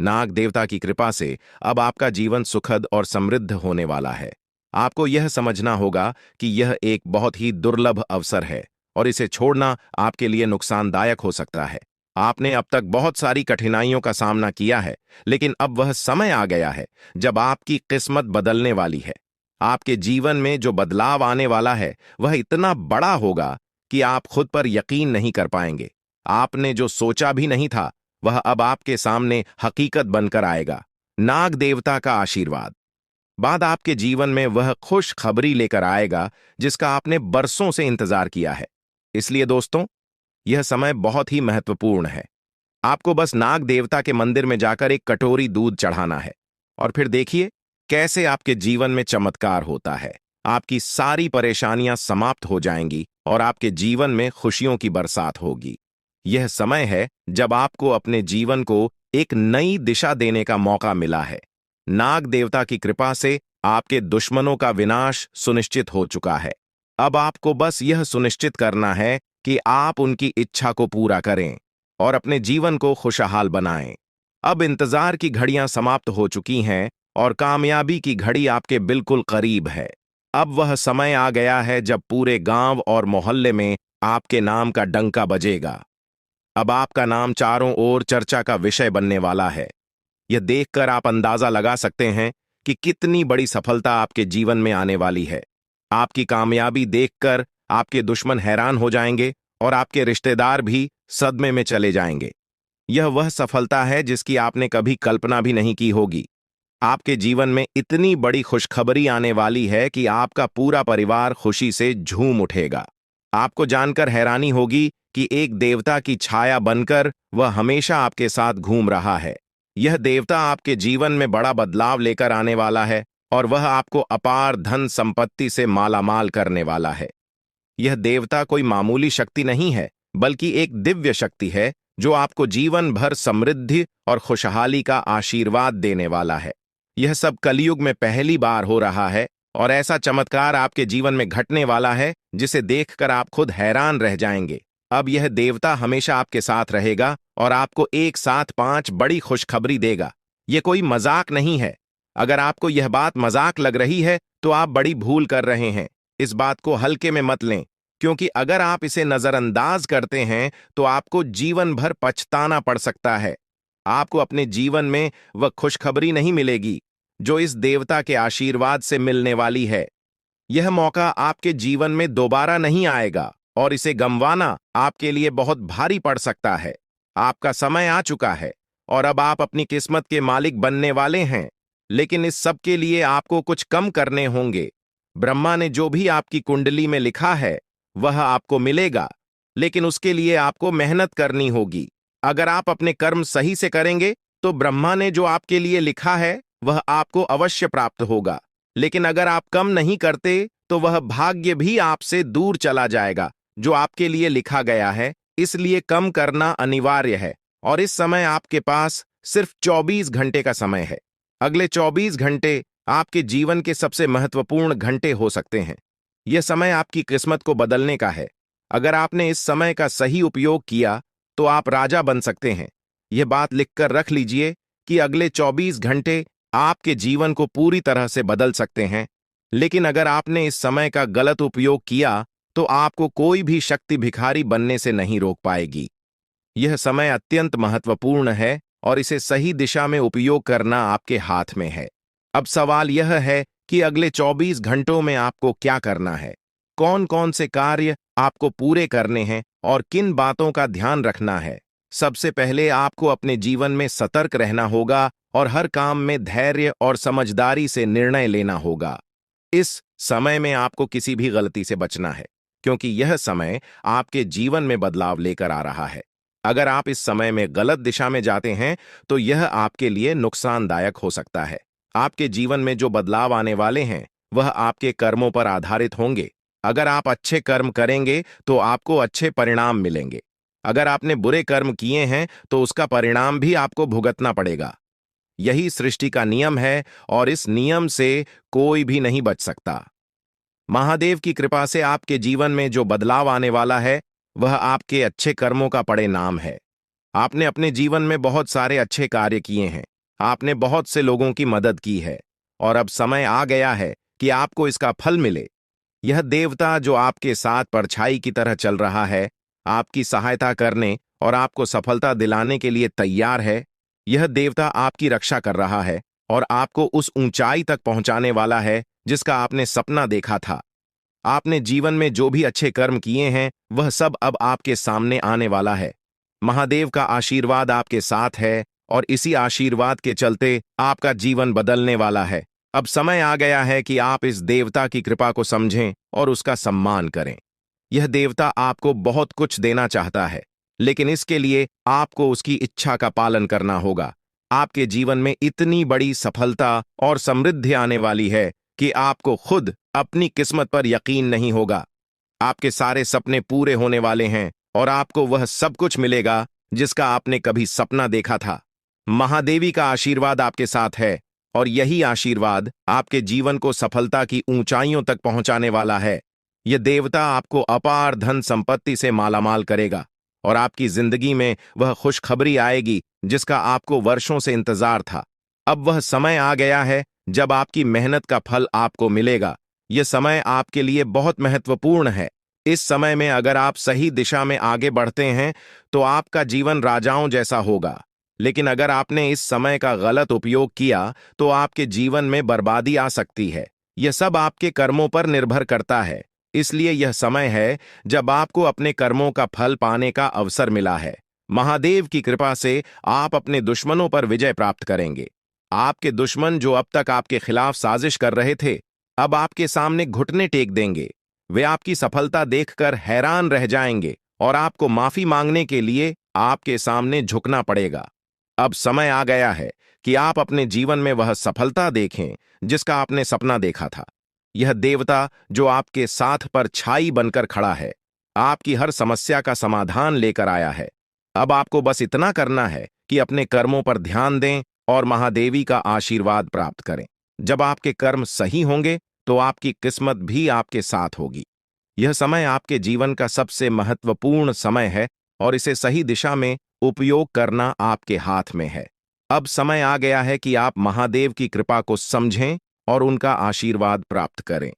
नाग देवता की कृपा से अब आपका जीवन सुखद और समृद्ध होने वाला है। आपको यह समझना होगा कि यह एक बहुत ही दुर्लभ अवसर है और इसे छोड़ना आपके लिए नुकसानदायक हो सकता है। आपने अब तक बहुत सारी कठिनाइयों का सामना किया है, लेकिन अब वह समय आ गया है जब आपकी किस्मत बदलने वाली है। आपके जीवन में जो बदलाव आने वाला है वह इतना बड़ा होगा कि आप खुद पर यकीन नहीं कर पाएंगे। आपने जो सोचा भी नहीं था वह अब आपके सामने हकीकत बनकर आएगा। नाग देवता का आशीर्वाद बाद आपके जीवन में वह खुश खबरी लेकर आएगा जिसका आपने बरसों से इंतजार किया है। इसलिए दोस्तों, यह समय बहुत ही महत्वपूर्ण है। आपको बस नाग देवता के मंदिर में जाकर एक कटोरी दूध चढ़ाना है और फिर देखिए कैसे आपके जीवन में चमत्कार होता है। आपकी सारी परेशानियां समाप्त हो जाएंगी और आपके जीवन में खुशियों की बरसात होगी। यह समय है जब आपको अपने जीवन को एक नई दिशा देने का मौका मिला है। नाग देवता की कृपा से आपके दुश्मनों का विनाश सुनिश्चित हो चुका है। अब आपको बस यह सुनिश्चित करना है कि आप उनकी इच्छा को पूरा करें और अपने जीवन को खुशहाल बनाएं। अब इंतजार की घड़ियां समाप्त हो चुकी हैं और कामयाबी की घड़ी आपके बिल्कुल करीब है। अब वह समय आ गया है जब पूरे गांव और मोहल्ले में आपके नाम का डंका बजेगा। अब आपका नाम चारों ओर चर्चा का विषय बनने वाला है। यह देखकर आप अंदाजा लगा सकते हैं कि कितनी बड़ी सफलता आपके जीवन में आने वाली है। आपकी कामयाबी देखकर आपके दुश्मन हैरान हो जाएंगे और आपके रिश्तेदार भी सदमे में चले जाएंगे। यह वह सफलता है जिसकी आपने कभी कल्पना भी नहीं की होगी। आपके जीवन में इतनी बड़ी खुशखबरी आने वाली है कि आपका पूरा परिवार खुशी से झूम उठेगा। आपको जानकर हैरानी होगी कि एक देवता की छाया बनकर वह हमेशा आपके साथ घूम रहा है। यह देवता आपके जीवन में बड़ा बदलाव लेकर आने वाला है और वह आपको अपार धन संपत्ति से मालामाल करने वाला है। यह देवता कोई मामूली शक्ति नहीं है, बल्कि एक दिव्य शक्ति है जो आपको जीवन भर समृद्धि और खुशहाली का आशीर्वाद देने वाला है। यह सब कलयुग में पहली बार हो रहा है और ऐसा चमत्कार आपके जीवन में घटने वाला है जिसे देखकर आप खुद हैरान रह जाएंगे। अब यह देवता हमेशा आपके साथ रहेगा और आपको एक साथ 5 बड़ी खुशखबरी देगा। यह कोई मजाक नहीं है। अगर आपको यह बात मजाक लग रही है तो आप बड़ी भूल कर रहे हैं। इस बात को हल्के में मत लें, क्योंकि अगर आप इसे नजरअंदाज करते हैं तो आपको जीवन भर पछताना पड़ सकता है। आपको अपने जीवन में वह खुशखबरी नहीं मिलेगी जो इस देवता के आशीर्वाद से मिलने वाली है। यह मौका आपके जीवन में दोबारा नहीं आएगा और इसे गंवाना आपके लिए बहुत भारी पड़ सकता है। आपका समय आ चुका है और अब आप अपनी किस्मत के मालिक बनने वाले हैं। लेकिन इस सब के लिए आपको कुछ कम करने होंगे। ब्रह्मा ने जो भी आपकी कुंडली में लिखा है वह आपको मिलेगा, लेकिन उसके लिए आपको मेहनत करनी होगी। अगर आप अपने कर्म सही से करेंगे तो ब्रह्मा ने जो आपके लिए लिखा है वह आपको अवश्य प्राप्त होगा। लेकिन अगर आप कम नहीं करते तो वह भाग्य भी आपसे दूर चला जाएगा जो आपके लिए लिखा गया है। इसलिए कम करना अनिवार्य है। और इस समय आपके पास सिर्फ 24 घंटे का समय है। अगले 24 घंटे आपके जीवन के सबसे महत्वपूर्ण घंटे हो सकते हैं। यह समय आपकी किस्मत को बदलने का है। अगर आपने इस समय का सही उपयोग किया तो आप राजा बन सकते हैं। यह बात लिखकर रख लीजिए कि अगले 24 घंटे आपके जीवन को पूरी तरह से बदल सकते हैं। लेकिन अगर आपने इस समय का गलत उपयोग किया तो आपको कोई भी शक्ति भिखारी बनने से नहीं रोक पाएगी। यह समय अत्यंत महत्वपूर्ण है और इसे सही दिशा में उपयोग करना आपके हाथ में है। अब सवाल यह है कि अगले 24 घंटों में आपको क्या करना है, कौन कौन से कार्य आपको पूरे करने हैं और किन बातों का ध्यान रखना है। सबसे पहले आपको अपने जीवन में सतर्क रहना होगा और हर काम में धैर्य और समझदारी से निर्णय लेना होगा। इस समय में आपको किसी भी गलती से बचना है, क्योंकि यह समय आपके जीवन में बदलाव लेकर आ रहा है। अगर आप इस समय में गलत दिशा में जाते हैं तो यह आपके लिए नुकसानदायक हो सकता है। आपके जीवन में जो बदलाव आने वाले हैं वह आपके कर्मों पर आधारित होंगे। अगर आप अच्छे कर्म करेंगे तो आपको अच्छे परिणाम मिलेंगे। अगर आपने बुरे कर्म किए हैं तो उसका परिणाम भी आपको भुगतना पड़ेगा। यही सृष्टि का नियम है और इस नियम से कोई भी नहीं बच सकता। महादेव की कृपा से आपके जीवन में जो बदलाव आने वाला है वह आपके अच्छे कर्मों का परिणाम है। आपने अपने जीवन में बहुत सारे अच्छे कार्य किए हैं, आपने बहुत से लोगों की मदद की है और अब समय आ गया है कि आपको इसका फल मिले। यह देवता जो आपके साथ परछाई की तरह चल रहा है, आपकी सहायता करने और आपको सफलता दिलाने के लिए तैयार है। यह देवता आपकी रक्षा कर रहा है और आपको उस ऊंचाई तक पहुंचाने वाला है जिसका आपने सपना देखा था। आपने जीवन में जो भी अच्छे कर्म किए हैं वह सब अब आपके सामने आने वाला है। महादेव का आशीर्वाद आपके साथ है और इसी आशीर्वाद के चलते आपका जीवन बदलने वाला है। अब समय आ गया है कि आप इस देवता की कृपा को समझें और उसका सम्मान करें। यह देवता आपको बहुत कुछ देना चाहता है, लेकिन इसके लिए आपको उसकी इच्छा का पालन करना होगा। आपके जीवन में इतनी बड़ी सफलता और समृद्धि आने वाली है कि आपको खुद अपनी किस्मत पर यकीन नहीं होगा। आपके सारे सपने पूरे होने वाले हैं और आपको वह सब कुछ मिलेगा जिसका आपने कभी सपना देखा था। महादेवी का आशीर्वाद आपके साथ है और यही आशीर्वाद आपके जीवन को सफलता की ऊंचाइयों तक पहुंचाने वाला है। यह देवता आपको अपार धन संपत्ति से मालामाल करेगा और आपकी जिंदगी में वह खुशखबरी आएगी जिसका आपको वर्षों से इंतजार था। अब वह समय आ गया है जब आपकी मेहनत का फल आपको मिलेगा। यह समय आपके लिए बहुत महत्वपूर्ण है। इस समय में अगर आप सही दिशा में आगे बढ़ते हैं तो आपका जीवन राजाओं जैसा होगा। लेकिन अगर आपने इस समय का गलत उपयोग किया तो आपके जीवन में बर्बादी आ सकती है। यह सब आपके कर्मों पर निर्भर करता है। इसलिए यह समय है जब आपको अपने कर्मों का फल पाने का अवसर मिला है। महादेव की कृपा से आप अपने दुश्मनों पर विजय प्राप्त करेंगे। आपके दुश्मन जो अब तक आपके खिलाफ साजिश कर रहे थे, अब आपके सामने घुटने टेक देंगे। वे आपकी सफलता देखकर हैरान रह जाएंगे और आपको माफी मांगने के लिए आपके सामने झुकना पड़ेगा। अब समय आ गया है कि आप अपने जीवन में वह सफलता देखें जिसका आपने सपना देखा था। यह देवता जो आपके साथ पर छाई बनकर खड़ा है, आपकी हर समस्या का समाधान लेकर आया है। अब आपको बस इतना करना है कि अपने कर्मों पर ध्यान दें और महादेवी का आशीर्वाद प्राप्त करें। जब आपके कर्म सही होंगे तो आपकी किस्मत भी आपके साथ होगी। यह समय आपके जीवन का सबसे महत्वपूर्ण समय है और इसे सही दिशा में उपयोग करना आपके हाथ में है। अब समय आ गया है कि आप महादेव की कृपा को समझें और उनका आशीर्वाद प्राप्त करें।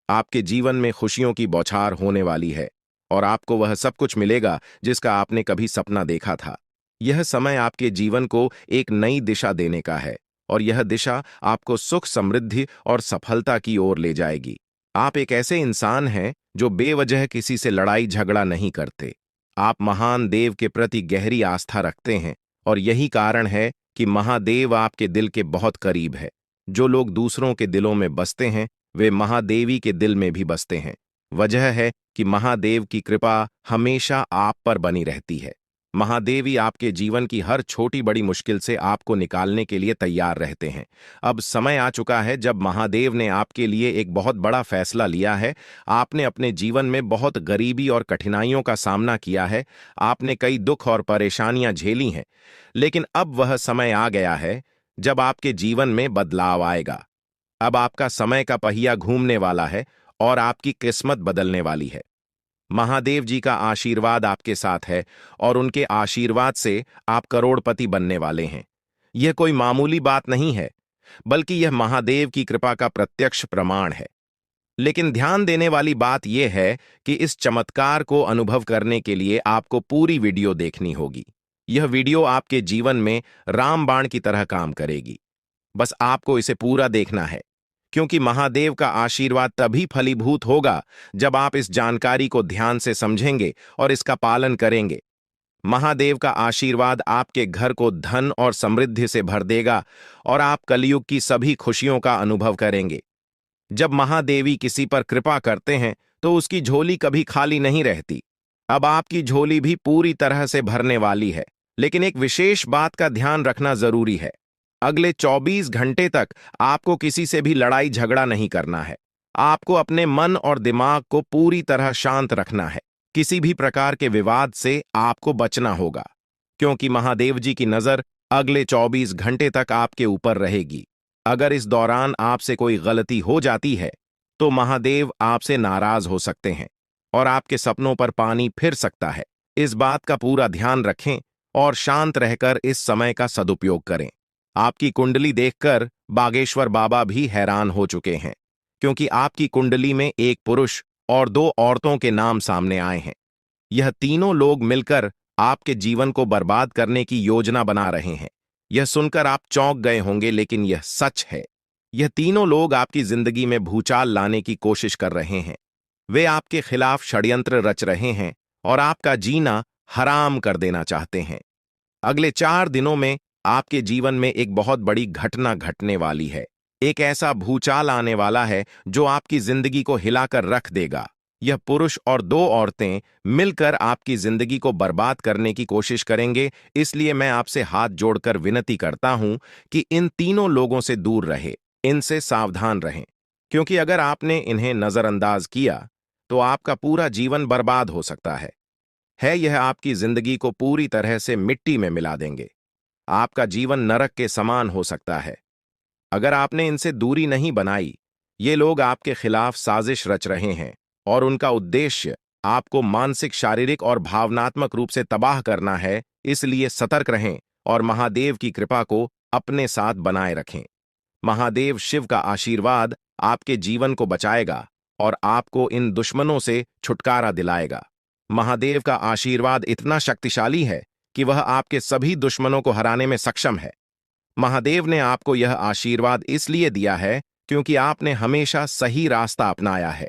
आपके जीवन में खुशियों की बौछार होने वाली है और आपको वह सब कुछ मिलेगा जिसका आपने कभी सपना देखा था। यह समय आपके जीवन को एक नई दिशा देने का है और यह दिशा आपको सुख, समृद्धि और सफलता की ओर ले जाएगी। आप एक ऐसे इंसान हैं जो बेवजह किसी से लड़ाई झगड़ा नहीं करते। आप महान देव के प्रति गहरी आस्था रखते हैं और यही कारण है कि महादेव आपके दिल के बहुत करीब है। जो लोग दूसरों के दिलों में बसते हैं वे महादेवी के दिल में भी बसते हैं। वजह है कि महादेव की कृपा हमेशा आप पर बनी रहती है। महादेवी आपके जीवन की हर छोटी बड़ी मुश्किल से आपको निकालने के लिए तैयार रहते हैं। अब समय आ चुका है जब महादेव ने आपके लिए एक बहुत बड़ा फैसला लिया है। आपने अपने जीवन में बहुत गरीबी और कठिनाइयों का सामना किया है। आपने कई दुख और परेशानियां झेली हैं, लेकिन अब वह समय आ गया है जब आपके जीवन में बदलाव आएगा। अब आपका समय का पहिया घूमने वाला है और आपकी किस्मत बदलने वाली है। महादेव जी का आशीर्वाद आपके साथ है और उनके आशीर्वाद से आप करोड़पति बनने वाले हैं। यह कोई मामूली बात नहीं है, बल्कि यह महादेव की कृपा का प्रत्यक्ष प्रमाण है। लेकिन ध्यान देने वाली बात यह है कि इस चमत्कार को अनुभव करने के लिए आपको पूरी वीडियो देखनी होगी। यह वीडियो आपके जीवन में रामबाण की तरह काम करेगी। बस आपको इसे पूरा देखना है, क्योंकि महादेव का आशीर्वाद तभी फलीभूत होगा जब आप इस जानकारी को ध्यान से समझेंगे और इसका पालन करेंगे। महादेव का आशीर्वाद आपके घर को धन और समृद्धि से भर देगा और आप कलयुग की सभी खुशियों का अनुभव करेंगे। जब महादेवी किसी पर कृपा करते हैं तो उसकी झोली कभी खाली नहीं रहती। अब आपकी झोली भी पूरी तरह से भरने वाली है, लेकिन एक विशेष बात का ध्यान रखना जरूरी है। अगले 24 घंटे तक आपको किसी से भी लड़ाई झगड़ा नहीं करना है। आपको अपने मन और दिमाग को पूरी तरह शांत रखना है। किसी भी प्रकार के विवाद से आपको बचना होगा, क्योंकि महादेव जी की नजर अगले 24 घंटे तक आपके ऊपर रहेगी। अगर इस दौरान आपसे कोई गलती हो जाती है तो महादेव आपसे नाराज हो सकते हैं और आपके सपनों पर पानी फिर सकता है। इस बात का पूरा ध्यान रखें और शांत रहकर इस समय का सदुपयोग करें। आपकी कुंडली देखकर बागेश्वर बाबा भी हैरान हो चुके हैं, क्योंकि आपकी कुंडली में एक पुरुष और 2 औरतों के नाम सामने आए हैं। यह तीनों लोग मिलकर आपके जीवन को बर्बाद करने की योजना बना रहे हैं। यह सुनकर आप चौंक गए होंगे, लेकिन यह सच है। यह तीनों लोग आपकी जिंदगी में भूचाल लाने की कोशिश कर रहे हैं। वे आपके खिलाफ षड्यंत्र रच रहे हैं और आपका जीना हराम कर देना चाहते हैं। अगले 4 दिनों में आपके जीवन में एक बहुत बड़ी घटना घटने वाली है। एक ऐसा भूचाल आने वाला है जो आपकी जिंदगी को हिलाकर रख देगा। यह पुरुष और 2 औरतें मिलकर आपकी जिंदगी को बर्बाद करने की कोशिश करेंगे। इसलिए मैं आपसे हाथ जोड़कर विनती करता हूं कि इन तीनों लोगों से दूर रहे, इनसे सावधान रहें, क्योंकि अगर आपने इन्हें नजरअंदाज किया तो आपका पूरा जीवन बर्बाद हो सकता है। यह आपकी जिंदगी को पूरी तरह से मिट्टी में मिला देंगे। आपका जीवन नरक के समान हो सकता है अगर आपने इनसे दूरी नहीं बनाई। ये लोग आपके खिलाफ साजिश रच रहे हैं और उनका उद्देश्य आपको मानसिक, शारीरिक और भावनात्मक रूप से तबाह करना है। इसलिए सतर्क रहें और महादेव की कृपा को अपने साथ बनाए रखें। महादेव शिव का आशीर्वाद आपके जीवन को बचाएगा और आपको इन दुश्मनों से छुटकारा दिलाएगा। महादेव का आशीर्वाद इतना शक्तिशाली है कि वह आपके सभी दुश्मनों को हराने में सक्षम है। महादेव ने आपको यह आशीर्वाद इसलिए दिया है क्योंकि आपने हमेशा सही रास्ता अपनाया है।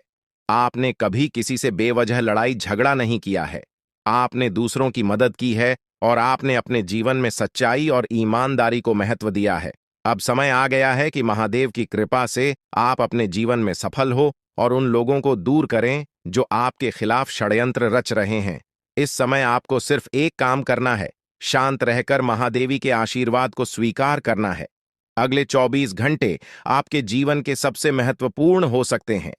आपने कभी किसी से बेवजह लड़ाई झगड़ा नहीं किया है। आपने दूसरों की मदद की है और आपने अपने जीवन में सच्चाई और ईमानदारी को महत्व दिया है। अब समय आ गया है कि महादेव की कृपा से आप अपने जीवन में सफल हो और उन लोगों को दूर करें जो आपके खिलाफ षड्यंत्र रच रहे हैं। इस समय आपको सिर्फ एक काम करना है, शांत रहकर महादेवी के आशीर्वाद को स्वीकार करना है। अगले 24 घंटे आपके जीवन के सबसे महत्वपूर्ण हो सकते हैं।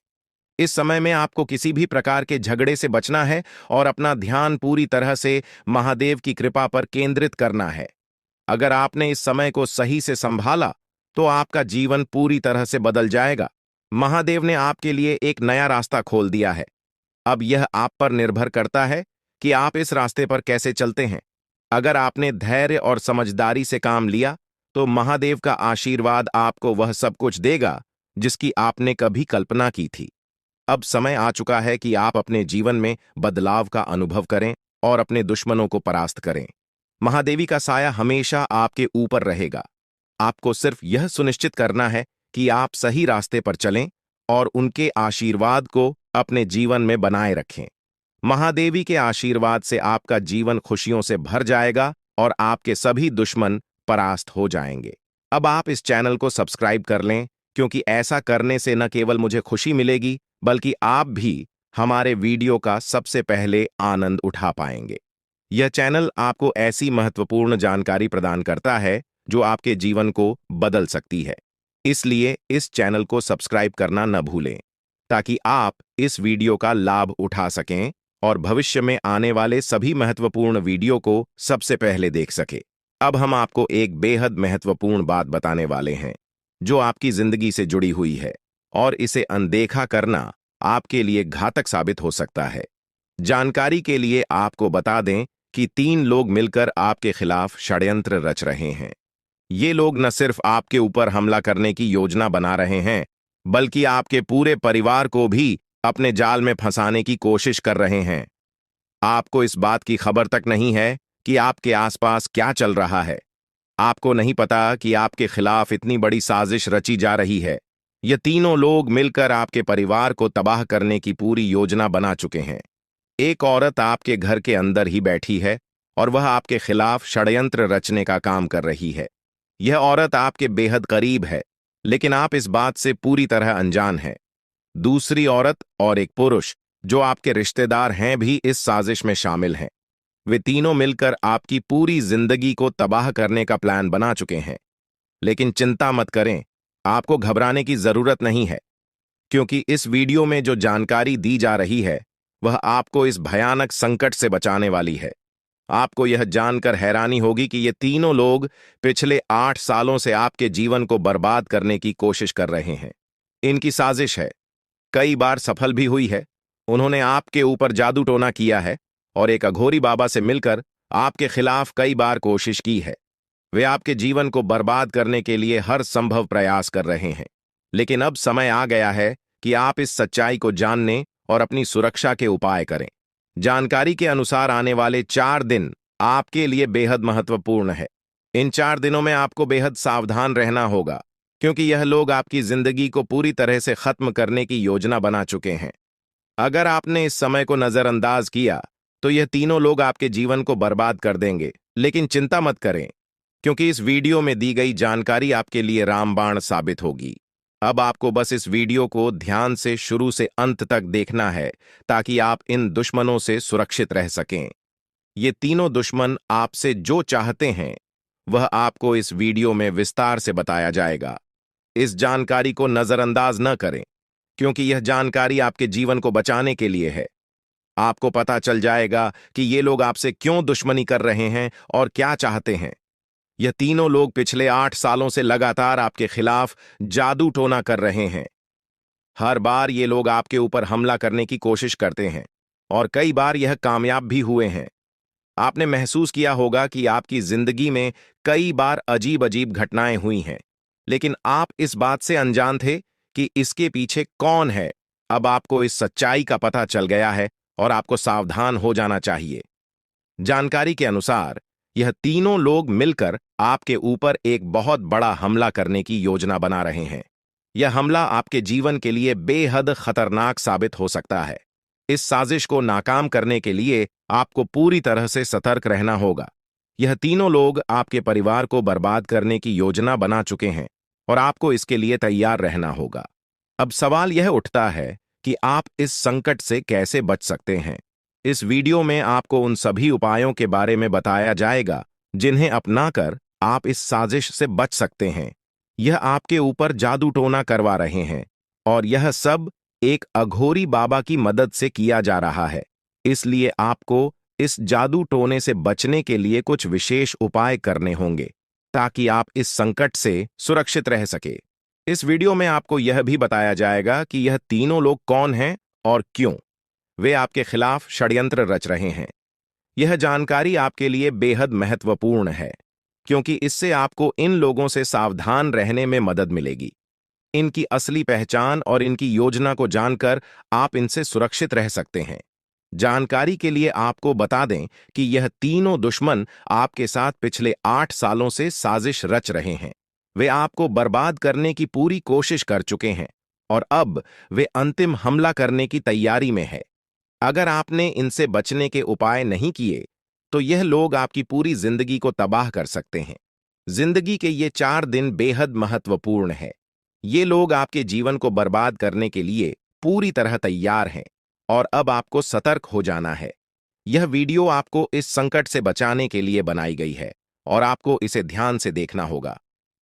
इस समय में आपको किसी भी प्रकार के झगड़े से बचना है और अपना ध्यान पूरी तरह से महादेव की कृपा पर केंद्रित करना है। अगर आपने इस समय को सही से संभाला तो आपका जीवन पूरी तरह से बदल जाएगा। महादेव ने आपके लिए एक नया रास्ता खोल दिया है। अब यह आप पर निर्भर करता है कि आप इस रास्ते पर कैसे चलते हैं। अगर आपने धैर्य और समझदारी से काम लिया तो महादेव का आशीर्वाद आपको वह सब कुछ देगा जिसकी आपने कभी कल्पना की थी। अब समय आ चुका है कि आप अपने जीवन में बदलाव का अनुभव करें और अपने दुश्मनों को परास्त करें। महादेवी का साया हमेशा आपके ऊपर रहेगा। आपको सिर्फ यह सुनिश्चित करना है कि आप सही रास्ते पर चलें और उनके आशीर्वाद को अपने जीवन में बनाए रखें। महादेवी के आशीर्वाद से आपका जीवन खुशियों से भर जाएगा और आपके सभी दुश्मन परास्त हो जाएंगे। अब आप इस चैनल को सब्सक्राइब कर लें, क्योंकि ऐसा करने से न केवल मुझे खुशी मिलेगी, बल्कि आप भी हमारे वीडियो का सबसे पहले आनंद उठा पाएंगे। यह चैनल आपको ऐसी महत्वपूर्ण जानकारी प्रदान करता है जो आपके जीवन को बदल सकती है। इसलिए इस चैनल को सब्सक्राइब करना न भूलें, ताकि आप इस वीडियो का लाभ उठा सकें और भविष्य में आने वाले सभी महत्वपूर्ण वीडियो को सबसे पहले देख सकें। अब हम आपको एक बेहद महत्वपूर्ण बात बताने वाले हैं, जो आपकी जिंदगी से जुड़ी हुई है, और इसे अनदेखा करना आपके लिए घातक साबित हो सकता है। जानकारी के लिए आपको बता दें कि 3 लोग मिलकर आपके खिलाफ षड्यंत्र रच रहे हैं। ये लोग न सिर्फ आपके ऊपर हमला करने की योजना बना रहे हैं, बल्कि आपके पूरे परिवार को भी अपने जाल में फंसाने की कोशिश कर रहे हैं। आपको इस बात की खबर तक नहीं है कि आपके आसपास क्या चल रहा है। आपको नहीं पता कि आपके खिलाफ इतनी बड़ी साजिश रची जा रही है। ये तीनों लोग मिलकर आपके परिवार को तबाह करने की पूरी योजना बना चुके हैं। एक औरत आपके घर के अंदर ही बैठी है और वह आपके खिलाफ षड्यंत्र रचने का काम कर रही है। यह औरत आपके बेहद करीब है, लेकिन आप इस बात से पूरी तरह अनजान हैं। दूसरी औरत और एक पुरुष जो आपके रिश्तेदार हैं भी इस साजिश में शामिल हैं। वे तीनों मिलकर आपकी पूरी जिंदगी को तबाह करने का प्लान बना चुके हैं। लेकिन चिंता मत करें, आपको घबराने की जरूरत नहीं है, क्योंकि इस वीडियो में जो जानकारी दी जा रही है वह आपको इस भयानक संकट से बचाने वाली है। आपको यह जानकर हैरानी होगी कि ये तीनों लोग पिछले 8 सालों से आपके जीवन को बर्बाद करने की कोशिश कर रहे हैं। इनकी साजिश है, कई बार सफल भी हुई है। उन्होंने आपके ऊपर जादू टोना किया है और एक अघोरी बाबा से मिलकर आपके खिलाफ कई बार कोशिश की है। वे आपके जीवन को बर्बाद करने के लिए हर संभव प्रयास कर रहे हैं। लेकिन अब समय आ गया है कि आप इस सच्चाई को जानने और अपनी सुरक्षा के उपाय करें। जानकारी के अनुसार आने वाले 4 दिन आपके लिए बेहद महत्वपूर्ण है। इन 4 दिनों में आपको बेहद सावधान रहना होगा, क्योंकि यह लोग आपकी जिंदगी को पूरी तरह से खत्म करने की योजना बना चुके हैं। अगर आपने इस समय को नजरअंदाज किया तो यह तीनों लोग आपके जीवन को बर्बाद कर देंगे। लेकिन चिंता मत करें, क्योंकि इस वीडियो में दी गई जानकारी आपके लिए रामबाण साबित होगी। अब आपको बस इस वीडियो को ध्यान से शुरू से अंत तक देखना है, ताकि आप इन दुश्मनों से सुरक्षित रह सकें। ये तीनों दुश्मन आपसे जो चाहते हैं वह आपको इस वीडियो में विस्तार से बताया जाएगा। इस जानकारी को नजरअंदाज न करें, क्योंकि यह जानकारी आपके जीवन को बचाने के लिए है। आपको पता चल जाएगा कि ये लोग आपसे क्यों दुश्मनी कर रहे हैं और क्या चाहते हैं। यह तीनों लोग पिछले 8 सालों से लगातार आपके खिलाफ जादू टोना कर रहे हैं। हर बार ये लोग आपके ऊपर हमला करने की कोशिश करते हैं और कई बार यह कामयाब भी हुए हैं। आपने महसूस किया होगा कि आपकी जिंदगी में कई बार अजीब अजीब घटनाएं हुई हैं, लेकिन आप इस बात से अनजान थे कि इसके पीछे कौन है। अब आपको इस सच्चाई का पता चल गया है और आपको सावधान हो जाना चाहिए। जानकारी के अनुसार यह तीनों लोग मिलकर आपके ऊपर एक बहुत बड़ा हमला करने की योजना बना रहे हैं। यह हमला आपके जीवन के लिए बेहद खतरनाक साबित हो सकता है। इस साजिश को नाकाम करने के लिए आपको पूरी तरह से सतर्क रहना होगा। यह तीनों लोग आपके परिवार को बर्बाद करने की योजना बना चुके हैं और आपको इसके लिए तैयार रहना होगा। अब सवाल यह उठता है कि आप इस संकट से कैसे बच सकते हैं। इस वीडियो में आपको उन सभी उपायों के बारे में बताया जाएगा जिन्हें अपनाकर आप इस साजिश से बच सकते हैं। यह आपके ऊपर जादू टोना करवा रहे हैं और यह सब एक अघोरी बाबा की मदद से किया जा रहा है। इसलिए आपको इस जादू टोने से बचने के लिए कुछ विशेष उपाय करने होंगे, ताकि आप इस संकट से सुरक्षित रह सके। इस वीडियो में आपको यह भी बताया जाएगा कि यह तीनों लोग कौन हैं और क्यों वे आपके खिलाफ षड्यंत्र रच रहे हैं। यह जानकारी आपके लिए बेहद महत्वपूर्ण है, क्योंकि इससे आपको इन लोगों से सावधान रहने में मदद मिलेगी। इनकी असली पहचान और इनकी योजना को जानकर आप इनसे सुरक्षित रह सकते हैं। जानकारी के लिए आपको बता दें कि यह तीनों दुश्मन आपके साथ पिछले 8 सालों से साजिश रच रहे हैं। वे आपको बर्बाद करने की पूरी कोशिश कर चुके हैं और अब वे अंतिम हमला करने की तैयारी में है। अगर आपने इनसे बचने के उपाय नहीं किए तो यह लोग आपकी पूरी जिंदगी को तबाह कर सकते हैं। जिंदगी के ये 4 दिन बेहद महत्वपूर्ण है। ये लोग आपके जीवन को बर्बाद करने के लिए पूरी तरह तैयार हैं और अब आपको सतर्क हो जाना है। यह वीडियो आपको इस संकट से बचाने के लिए बनाई गई है और आपको इसे ध्यान से देखना होगा।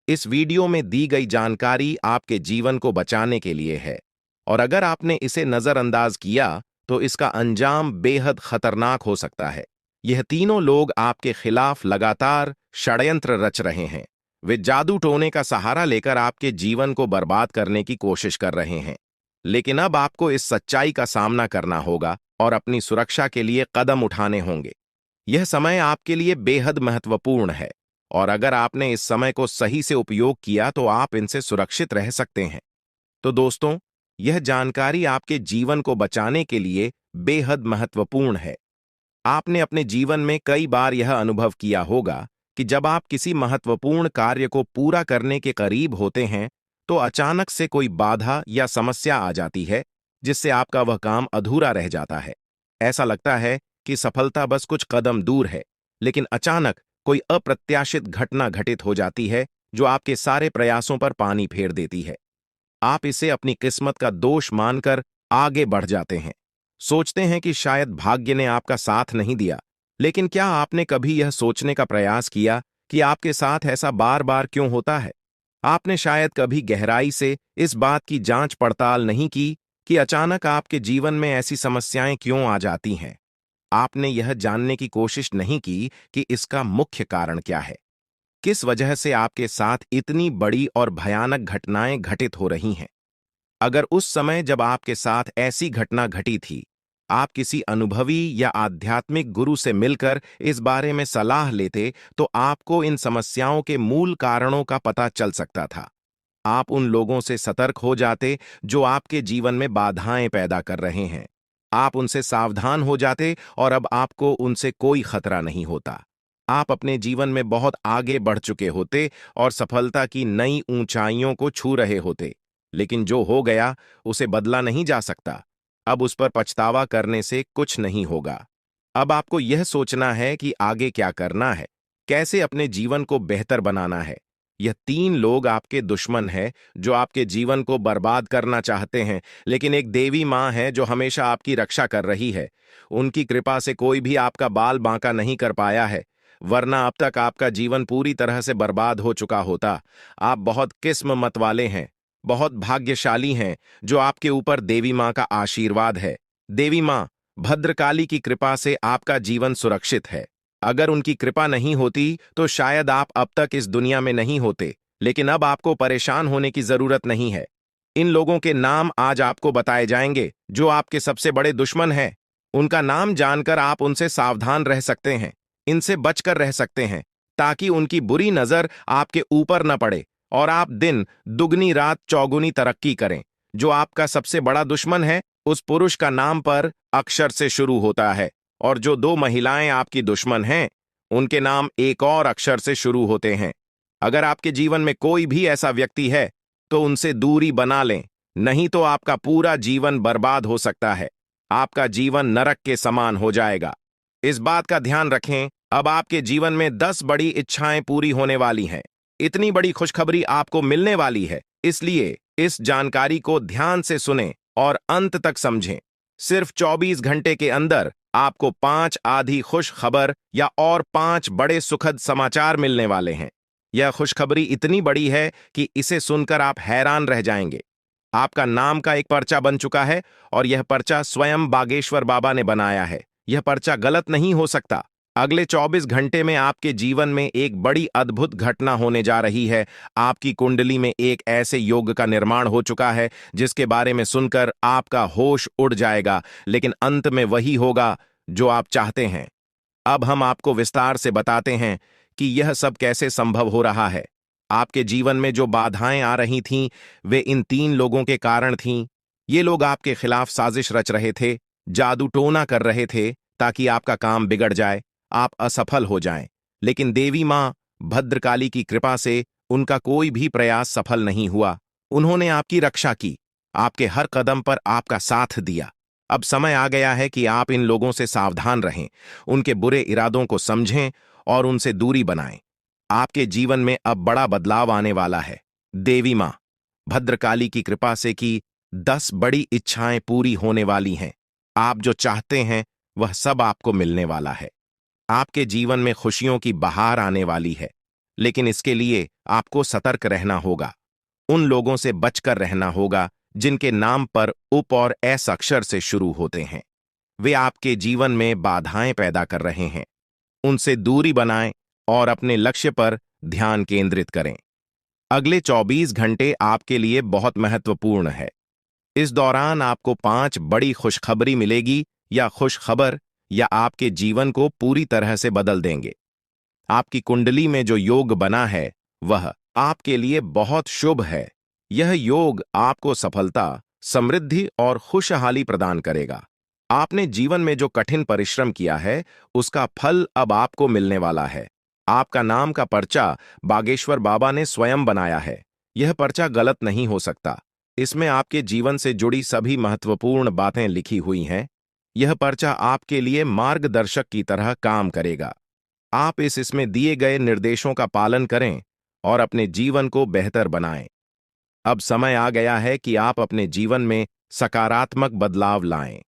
इस वीडियो में दी गई जानकारी आपके जीवन को बचाने के लिए है और अगर आपने इसे नजरअंदाज किया तो इसका अंजाम बेहद खतरनाक हो सकता है। यह तीनों लोग आपके खिलाफ लगातार षड्यंत्र रच रहे हैं। वे जादू टोने का सहारा लेकर आपके जीवन को बर्बाद करने की कोशिश कर रहे हैं। लेकिन अब आपको इस सच्चाई का सामना करना होगा और अपनी सुरक्षा के लिए कदम उठाने होंगे। यह समय आपके लिए बेहद महत्वपूर्ण है और अगर आपने इस समय को सही से उपयोग किया तो आप इनसे सुरक्षित रह सकते हैं। तो दोस्तों, यह जानकारी आपके जीवन को बचाने के लिए बेहद महत्वपूर्ण है। आपने अपने जीवन में कई बार यह अनुभव किया होगा कि जब आप किसी महत्वपूर्ण कार्य को पूरा करने के करीब होते हैं तो अचानक से कोई बाधा या समस्या आ जाती है जिससे आपका वह काम अधूरा रह जाता है। ऐसा लगता है कि सफलता बस कुछ कदम दूर है, लेकिन अचानक कोई अप्रत्याशित घटना घटित हो जाती है जो आपके सारे प्रयासों पर पानी फेर देती है। आप इसे अपनी किस्मत का दोष मानकर आगे बढ़ जाते हैं। सोचते हैं कि शायद भाग्य ने आपका साथ नहीं दिया। लेकिन क्या आपने कभी यह सोचने का प्रयास किया कि आपके साथ ऐसा बार बार क्यों होता है? आपने शायद कभी गहराई से इस बात की जांच पड़ताल नहीं की कि अचानक आपके जीवन में ऐसी समस्याएं क्यों आ जाती हैं। आपने यह जानने की कोशिश नहीं की कि इसका मुख्य कारण क्या है। किस वजह से आपके साथ इतनी बड़ी और भयानक घटनाएं घटित हो रही हैं। अगर उस समय जब आपके साथ ऐसी घटना घटी थी, आप किसी अनुभवी या आध्यात्मिक गुरु से मिलकर इस बारे में सलाह लेते तो आपको इन समस्याओं के मूल कारणों का पता चल सकता था। आप उन लोगों से सतर्क हो जाते जो आपके जीवन में बाधाएं पैदा कर रहे हैं। आप उनसे सावधान हो जाते और अब आपको उनसे कोई खतरा नहीं होता। आप अपने जीवन में बहुत आगे बढ़ चुके होते और सफलता की नई ऊंचाइयों को छू रहे होते। लेकिन जो हो गया उसे बदला नहीं जा सकता। अब उस पर पछतावा करने से कुछ नहीं होगा। अब आपको यह सोचना है कि आगे क्या करना है, कैसे अपने जीवन को बेहतर बनाना है। यह तीन लोग आपके दुश्मन हैं जो आपके जीवन को बर्बाद करना चाहते हैं, लेकिन एक देवी माँ है जो हमेशा आपकी रक्षा कर रही है। उनकी कृपा से कोई भी आपका बाल बांका नहीं कर पाया है, वरना अब तक आपका जीवन पूरी तरह से बर्बाद हो चुका होता। आप बहुत किस्मत वाले हैं, बहुत भाग्यशाली हैं जो आपके ऊपर देवी माँ का आशीर्वाद है। देवी माँ भद्रकाली की कृपा से आपका जीवन सुरक्षित है। अगर उनकी कृपा नहीं होती तो शायद आप अब तक इस दुनिया में नहीं होते। लेकिन अब आपको परेशान होने की जरूरत नहीं है। इन लोगों के नाम आज आपको बताए जाएंगे जो आपके सबसे बड़े दुश्मन हैं। उनका नाम जानकर आप उनसे सावधान रह सकते हैं, इनसे बचकर रह सकते हैं, ताकि उनकी बुरी नजर आपके ऊपर न पड़े और आप दिन दुगनी रात चौगुनी तरक्की करें। जो आपका सबसे बड़ा दुश्मन है उस पुरुष का नाम पर अक्षर से शुरू होता है और जो दो महिलाएं आपकी दुश्मन हैं उनके नाम एक और अक्षर से शुरू होते हैं। अगर आपके जीवन में कोई भी ऐसा व्यक्ति है तो उनसे दूरी बना लें, नहीं तो आपका पूरा जीवन बर्बाद हो सकता है। आपका जीवन नरक के समान हो जाएगा। इस बात का ध्यान रखें, अब आपके जीवन में 10 बड़ी इच्छाएं पूरी होने वाली हैं। इतनी बड़ी खुशखबरी आपको मिलने वाली है, इसलिए इस जानकारी को ध्यान से सुनें और अंत तक समझें। सिर्फ 24 घंटे के अंदर आपको 5 आधी खुश खबर या और 5 बड़े सुखद समाचार मिलने वाले हैं। यह खुशखबरी इतनी बड़ी है कि इसे सुनकर आप हैरान रह जाएंगे। आपका नाम का एक पर्चा बन चुका है और यह पर्चा स्वयं बागेश्वर बाबा ने बनाया है। यह पर्चा गलत नहीं हो सकता। अगले 24 घंटे में आपके जीवन में एक बड़ी अद्भुत घटना होने जा रही है। आपकी कुंडली में एक ऐसे योग का निर्माण हो चुका है जिसके बारे में सुनकर आपका होश उड़ जाएगा, लेकिन अंत में वही होगा जो आप चाहते हैं। अब हम आपको विस्तार से बताते हैं कि यह सब कैसे संभव हो रहा है। आपके जीवन में जो बाधाएं आ रही थीं, वे इन 3 लोगों के कारण थीं। ये लोग आपके खिलाफ साजिश रच रहे थे, जादू टोना कर रहे थे ताकि आपका काम बिगड़ जाए, आप असफल हो जाएं। लेकिन देवी मां भद्रकाली की कृपा से उनका कोई भी प्रयास सफल नहीं हुआ। उन्होंने आपकी रक्षा की, आपके हर कदम पर आपका साथ दिया। अब समय आ गया है कि आप इन लोगों से सावधान रहें, उनके बुरे इरादों को समझें और उनसे दूरी बनाएं। आपके जीवन में अब बड़ा बदलाव आने वाला है। देवी माँ भद्रकाली की कृपा से कि 10 बड़ी इच्छाएं पूरी होने वाली हैं। आप जो चाहते हैं वह सब आपको मिलने वाला है। आपके जीवन में खुशियों की बहार आने वाली है, लेकिन इसके लिए आपको सतर्क रहना होगा। उन लोगों से बचकर रहना होगा जिनके नाम पर उप और एस अक्षर से शुरू होते हैं। वे आपके जीवन में बाधाएं पैदा कर रहे हैं। उनसे दूरी बनाएं और अपने लक्ष्य पर ध्यान केंद्रित करें। अगले 24 घंटे आपके लिए बहुत महत्वपूर्ण है। इस दौरान आपको 5 बड़ी खुशखबरी मिलेगी या खुशखबर या आपके जीवन को पूरी तरह से बदल देंगे। आपकी कुंडली में जो योग बना है वह आपके लिए बहुत शुभ है। यह योग आपको सफलता, समृद्धि और खुशहाली प्रदान करेगा। आपने जीवन में जो कठिन परिश्रम किया है उसका फल अब आपको मिलने वाला है। आपका नाम का पर्चा बागेश्वर बाबा ने स्वयं बनाया है। यह पर्चा गलत नहीं हो सकता। इसमें आपके जीवन से जुड़ी सभी महत्वपूर्ण बातें लिखी हुई हैं। यह पर्चा आपके लिए मार्गदर्शक की तरह काम करेगा। आप इसमें दिए गए निर्देशों का पालन करें और अपने जीवन को बेहतर बनाएं। अब समय आ गया है कि आप अपने जीवन में सकारात्मक बदलाव लाएं।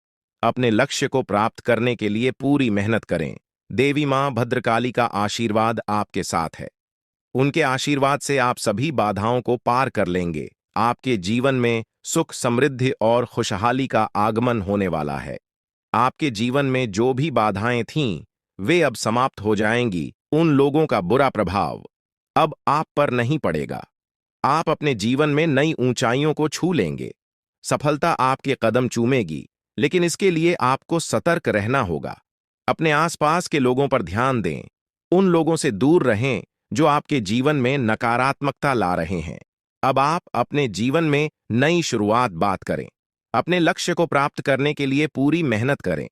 अपने लक्ष्य को प्राप्त करने के लिए पूरी मेहनत करें। देवी मां भद्रकाली का आशीर्वाद आपके साथ है। उनके आशीर्वाद से आप सभी बाधाओं को पार कर लेंगे। आपके जीवन में सुख, समृद्धि और खुशहाली का आगमन होने वाला है। आपके जीवन में जो भी बाधाएं थीं, वे अब समाप्त हो जाएंगी। उन लोगों का बुरा प्रभाव अब आप पर नहीं पड़ेगा। आप अपने जीवन में नई ऊंचाइयों को छू लेंगे। सफलता आपके कदम चूमेगी, लेकिन इसके लिए आपको सतर्क रहना होगा। अपने आसपास के लोगों पर ध्यान दें। उन लोगों से दूर रहें जो आपके जीवन में नकारात्मकता ला रहे हैं। अब आप अपने जीवन में नई शुरुआत बात करें। अपने लक्ष्य को प्राप्त करने के लिए पूरी मेहनत करें।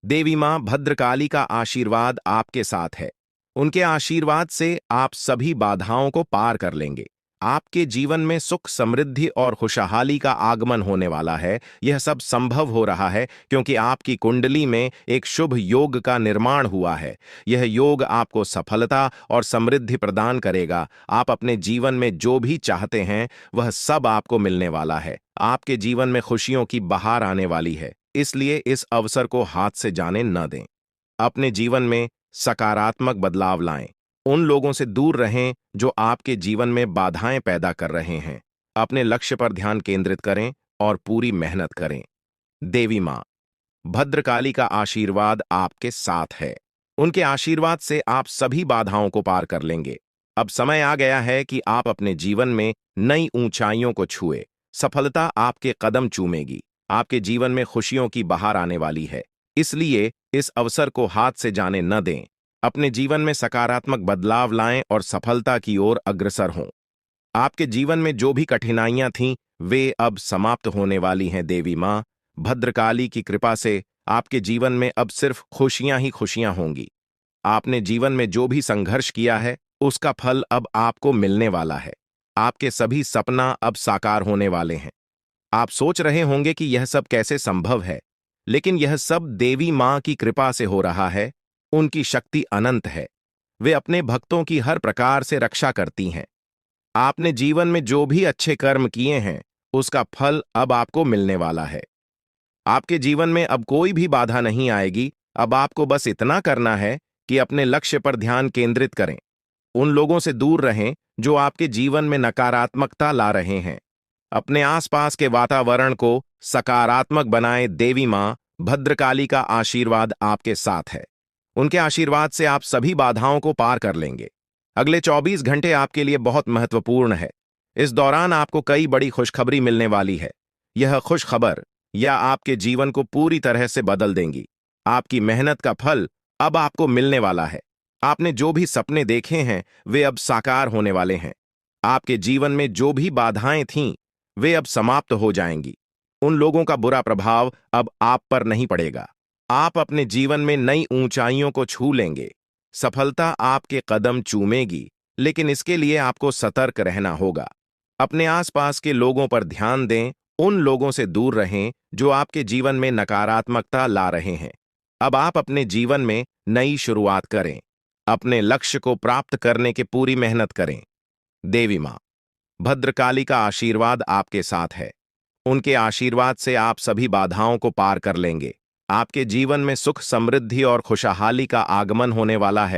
देवी मां भद्रकाली का आशीर्वाद आपके साथ है। उनके आशीर्वाद से आप सभी बाधाओं को पार कर लेंगे। आपके जीवन में सुख, समृद्धि और खुशहाली का आगमन होने वाला है। यह सब संभव हो रहा है क्योंकि आपकी कुंडली में एक शुभ योग का निर्माण हुआ है। यह योग आपको सफलता और समृद्धि प्रदान करेगा। आप अपने जीवन में जो भी चाहते हैं वह सब आपको मिलने वाला है। आपके जीवन में खुशियों की बहार आने वाली है, इसलिए इस अवसर को हाथ से जाने न दें। अपने जीवन में सकारात्मक बदलाव लाएं। उन लोगों से दूर रहें जो आपके जीवन में बाधाएं पैदा कर रहे हैं। अपने लक्ष्य पर ध्यान केंद्रित करें और पूरी मेहनत करें। देवी मां भद्रकाली का आशीर्वाद आपके साथ है। उनके आशीर्वाद से आप सभी बाधाओं को पार कर लेंगे। अब समय आ गया है कि आप अपने जीवन में नई ऊंचाइयों को छुए। सफलता आपके कदम चूमेगी। आपके जीवन में खुशियों की बहार आने वाली है, इसलिए इस अवसर को हाथ से जाने न दें। अपने जीवन में सकारात्मक बदलाव लाएं और सफलता की ओर अग्रसर हों। आपके जीवन में जो भी कठिनाइयां थीं, वे अब समाप्त होने वाली हैं। देवी मां भद्रकाली की कृपा से आपके जीवन में अब सिर्फ खुशियां ही खुशियां होंगी। आपने जीवन में जो भी संघर्ष किया है उसका फल अब आपको मिलने वाला है। आपके सभी सपना अब साकार होने वाले हैं। आप सोच रहे होंगे कि यह सब कैसे संभव है, लेकिन यह सब देवी मां की कृपा से हो रहा है। उनकी शक्ति अनंत है। वे अपने भक्तों की हर प्रकार से रक्षा करती हैं। आपने जीवन में जो भी अच्छे कर्म किए हैं उसका फल अब आपको मिलने वाला है। आपके जीवन में अब कोई भी बाधा नहीं आएगी। अब आपको बस इतना करना है कि अपने लक्ष्य पर ध्यान केंद्रित करें। उन लोगों से दूर रहें जो आपके जीवन में नकारात्मकता ला रहे हैं। अपने आसपास के वातावरण को सकारात्मक बनाएं। देवी मां भद्रकाली का आशीर्वाद आपके साथ है। उनके आशीर्वाद से आप सभी बाधाओं को पार कर लेंगे। अगले 24 घंटे आपके लिए बहुत महत्वपूर्ण है। इस दौरान आपको कई बड़ी खुशखबरी मिलने वाली है। यह खुशखबर या आपके जीवन को पूरी तरह से बदल देंगी। आपकी मेहनत का फल अब आपको मिलने वाला है। आपने जो भी सपने देखे हैं वे अब साकार होने वाले हैं। आपके जीवन में जो भी बाधाएं थीं वे अब समाप्त हो जाएंगी। उन लोगों का बुरा प्रभाव अब आप पर नहीं पड़ेगा। आप अपने जीवन में नई ऊंचाइयों को छू लेंगे। सफलता आपके कदम चूमेगी, लेकिन इसके लिए आपको सतर्क रहना होगा। अपने आसपास के लोगों पर ध्यान दें। उन लोगों से दूर रहें जो आपके जीवन में नकारात्मकता ला रहे हैं। अब आप अपने जीवन में नई शुरुआत करें। अपने लक्ष्य को प्राप्त करने की पूरी मेहनत करें। देवी माँ भद्रकाली का आशीर्वाद आपके साथ है। उनके आशीर्वाद से आप सभी बाधाओं को पार कर लेंगे। आपके जीवन में सुख, समृद्धि और खुशहाली का आगमन होने वाला है।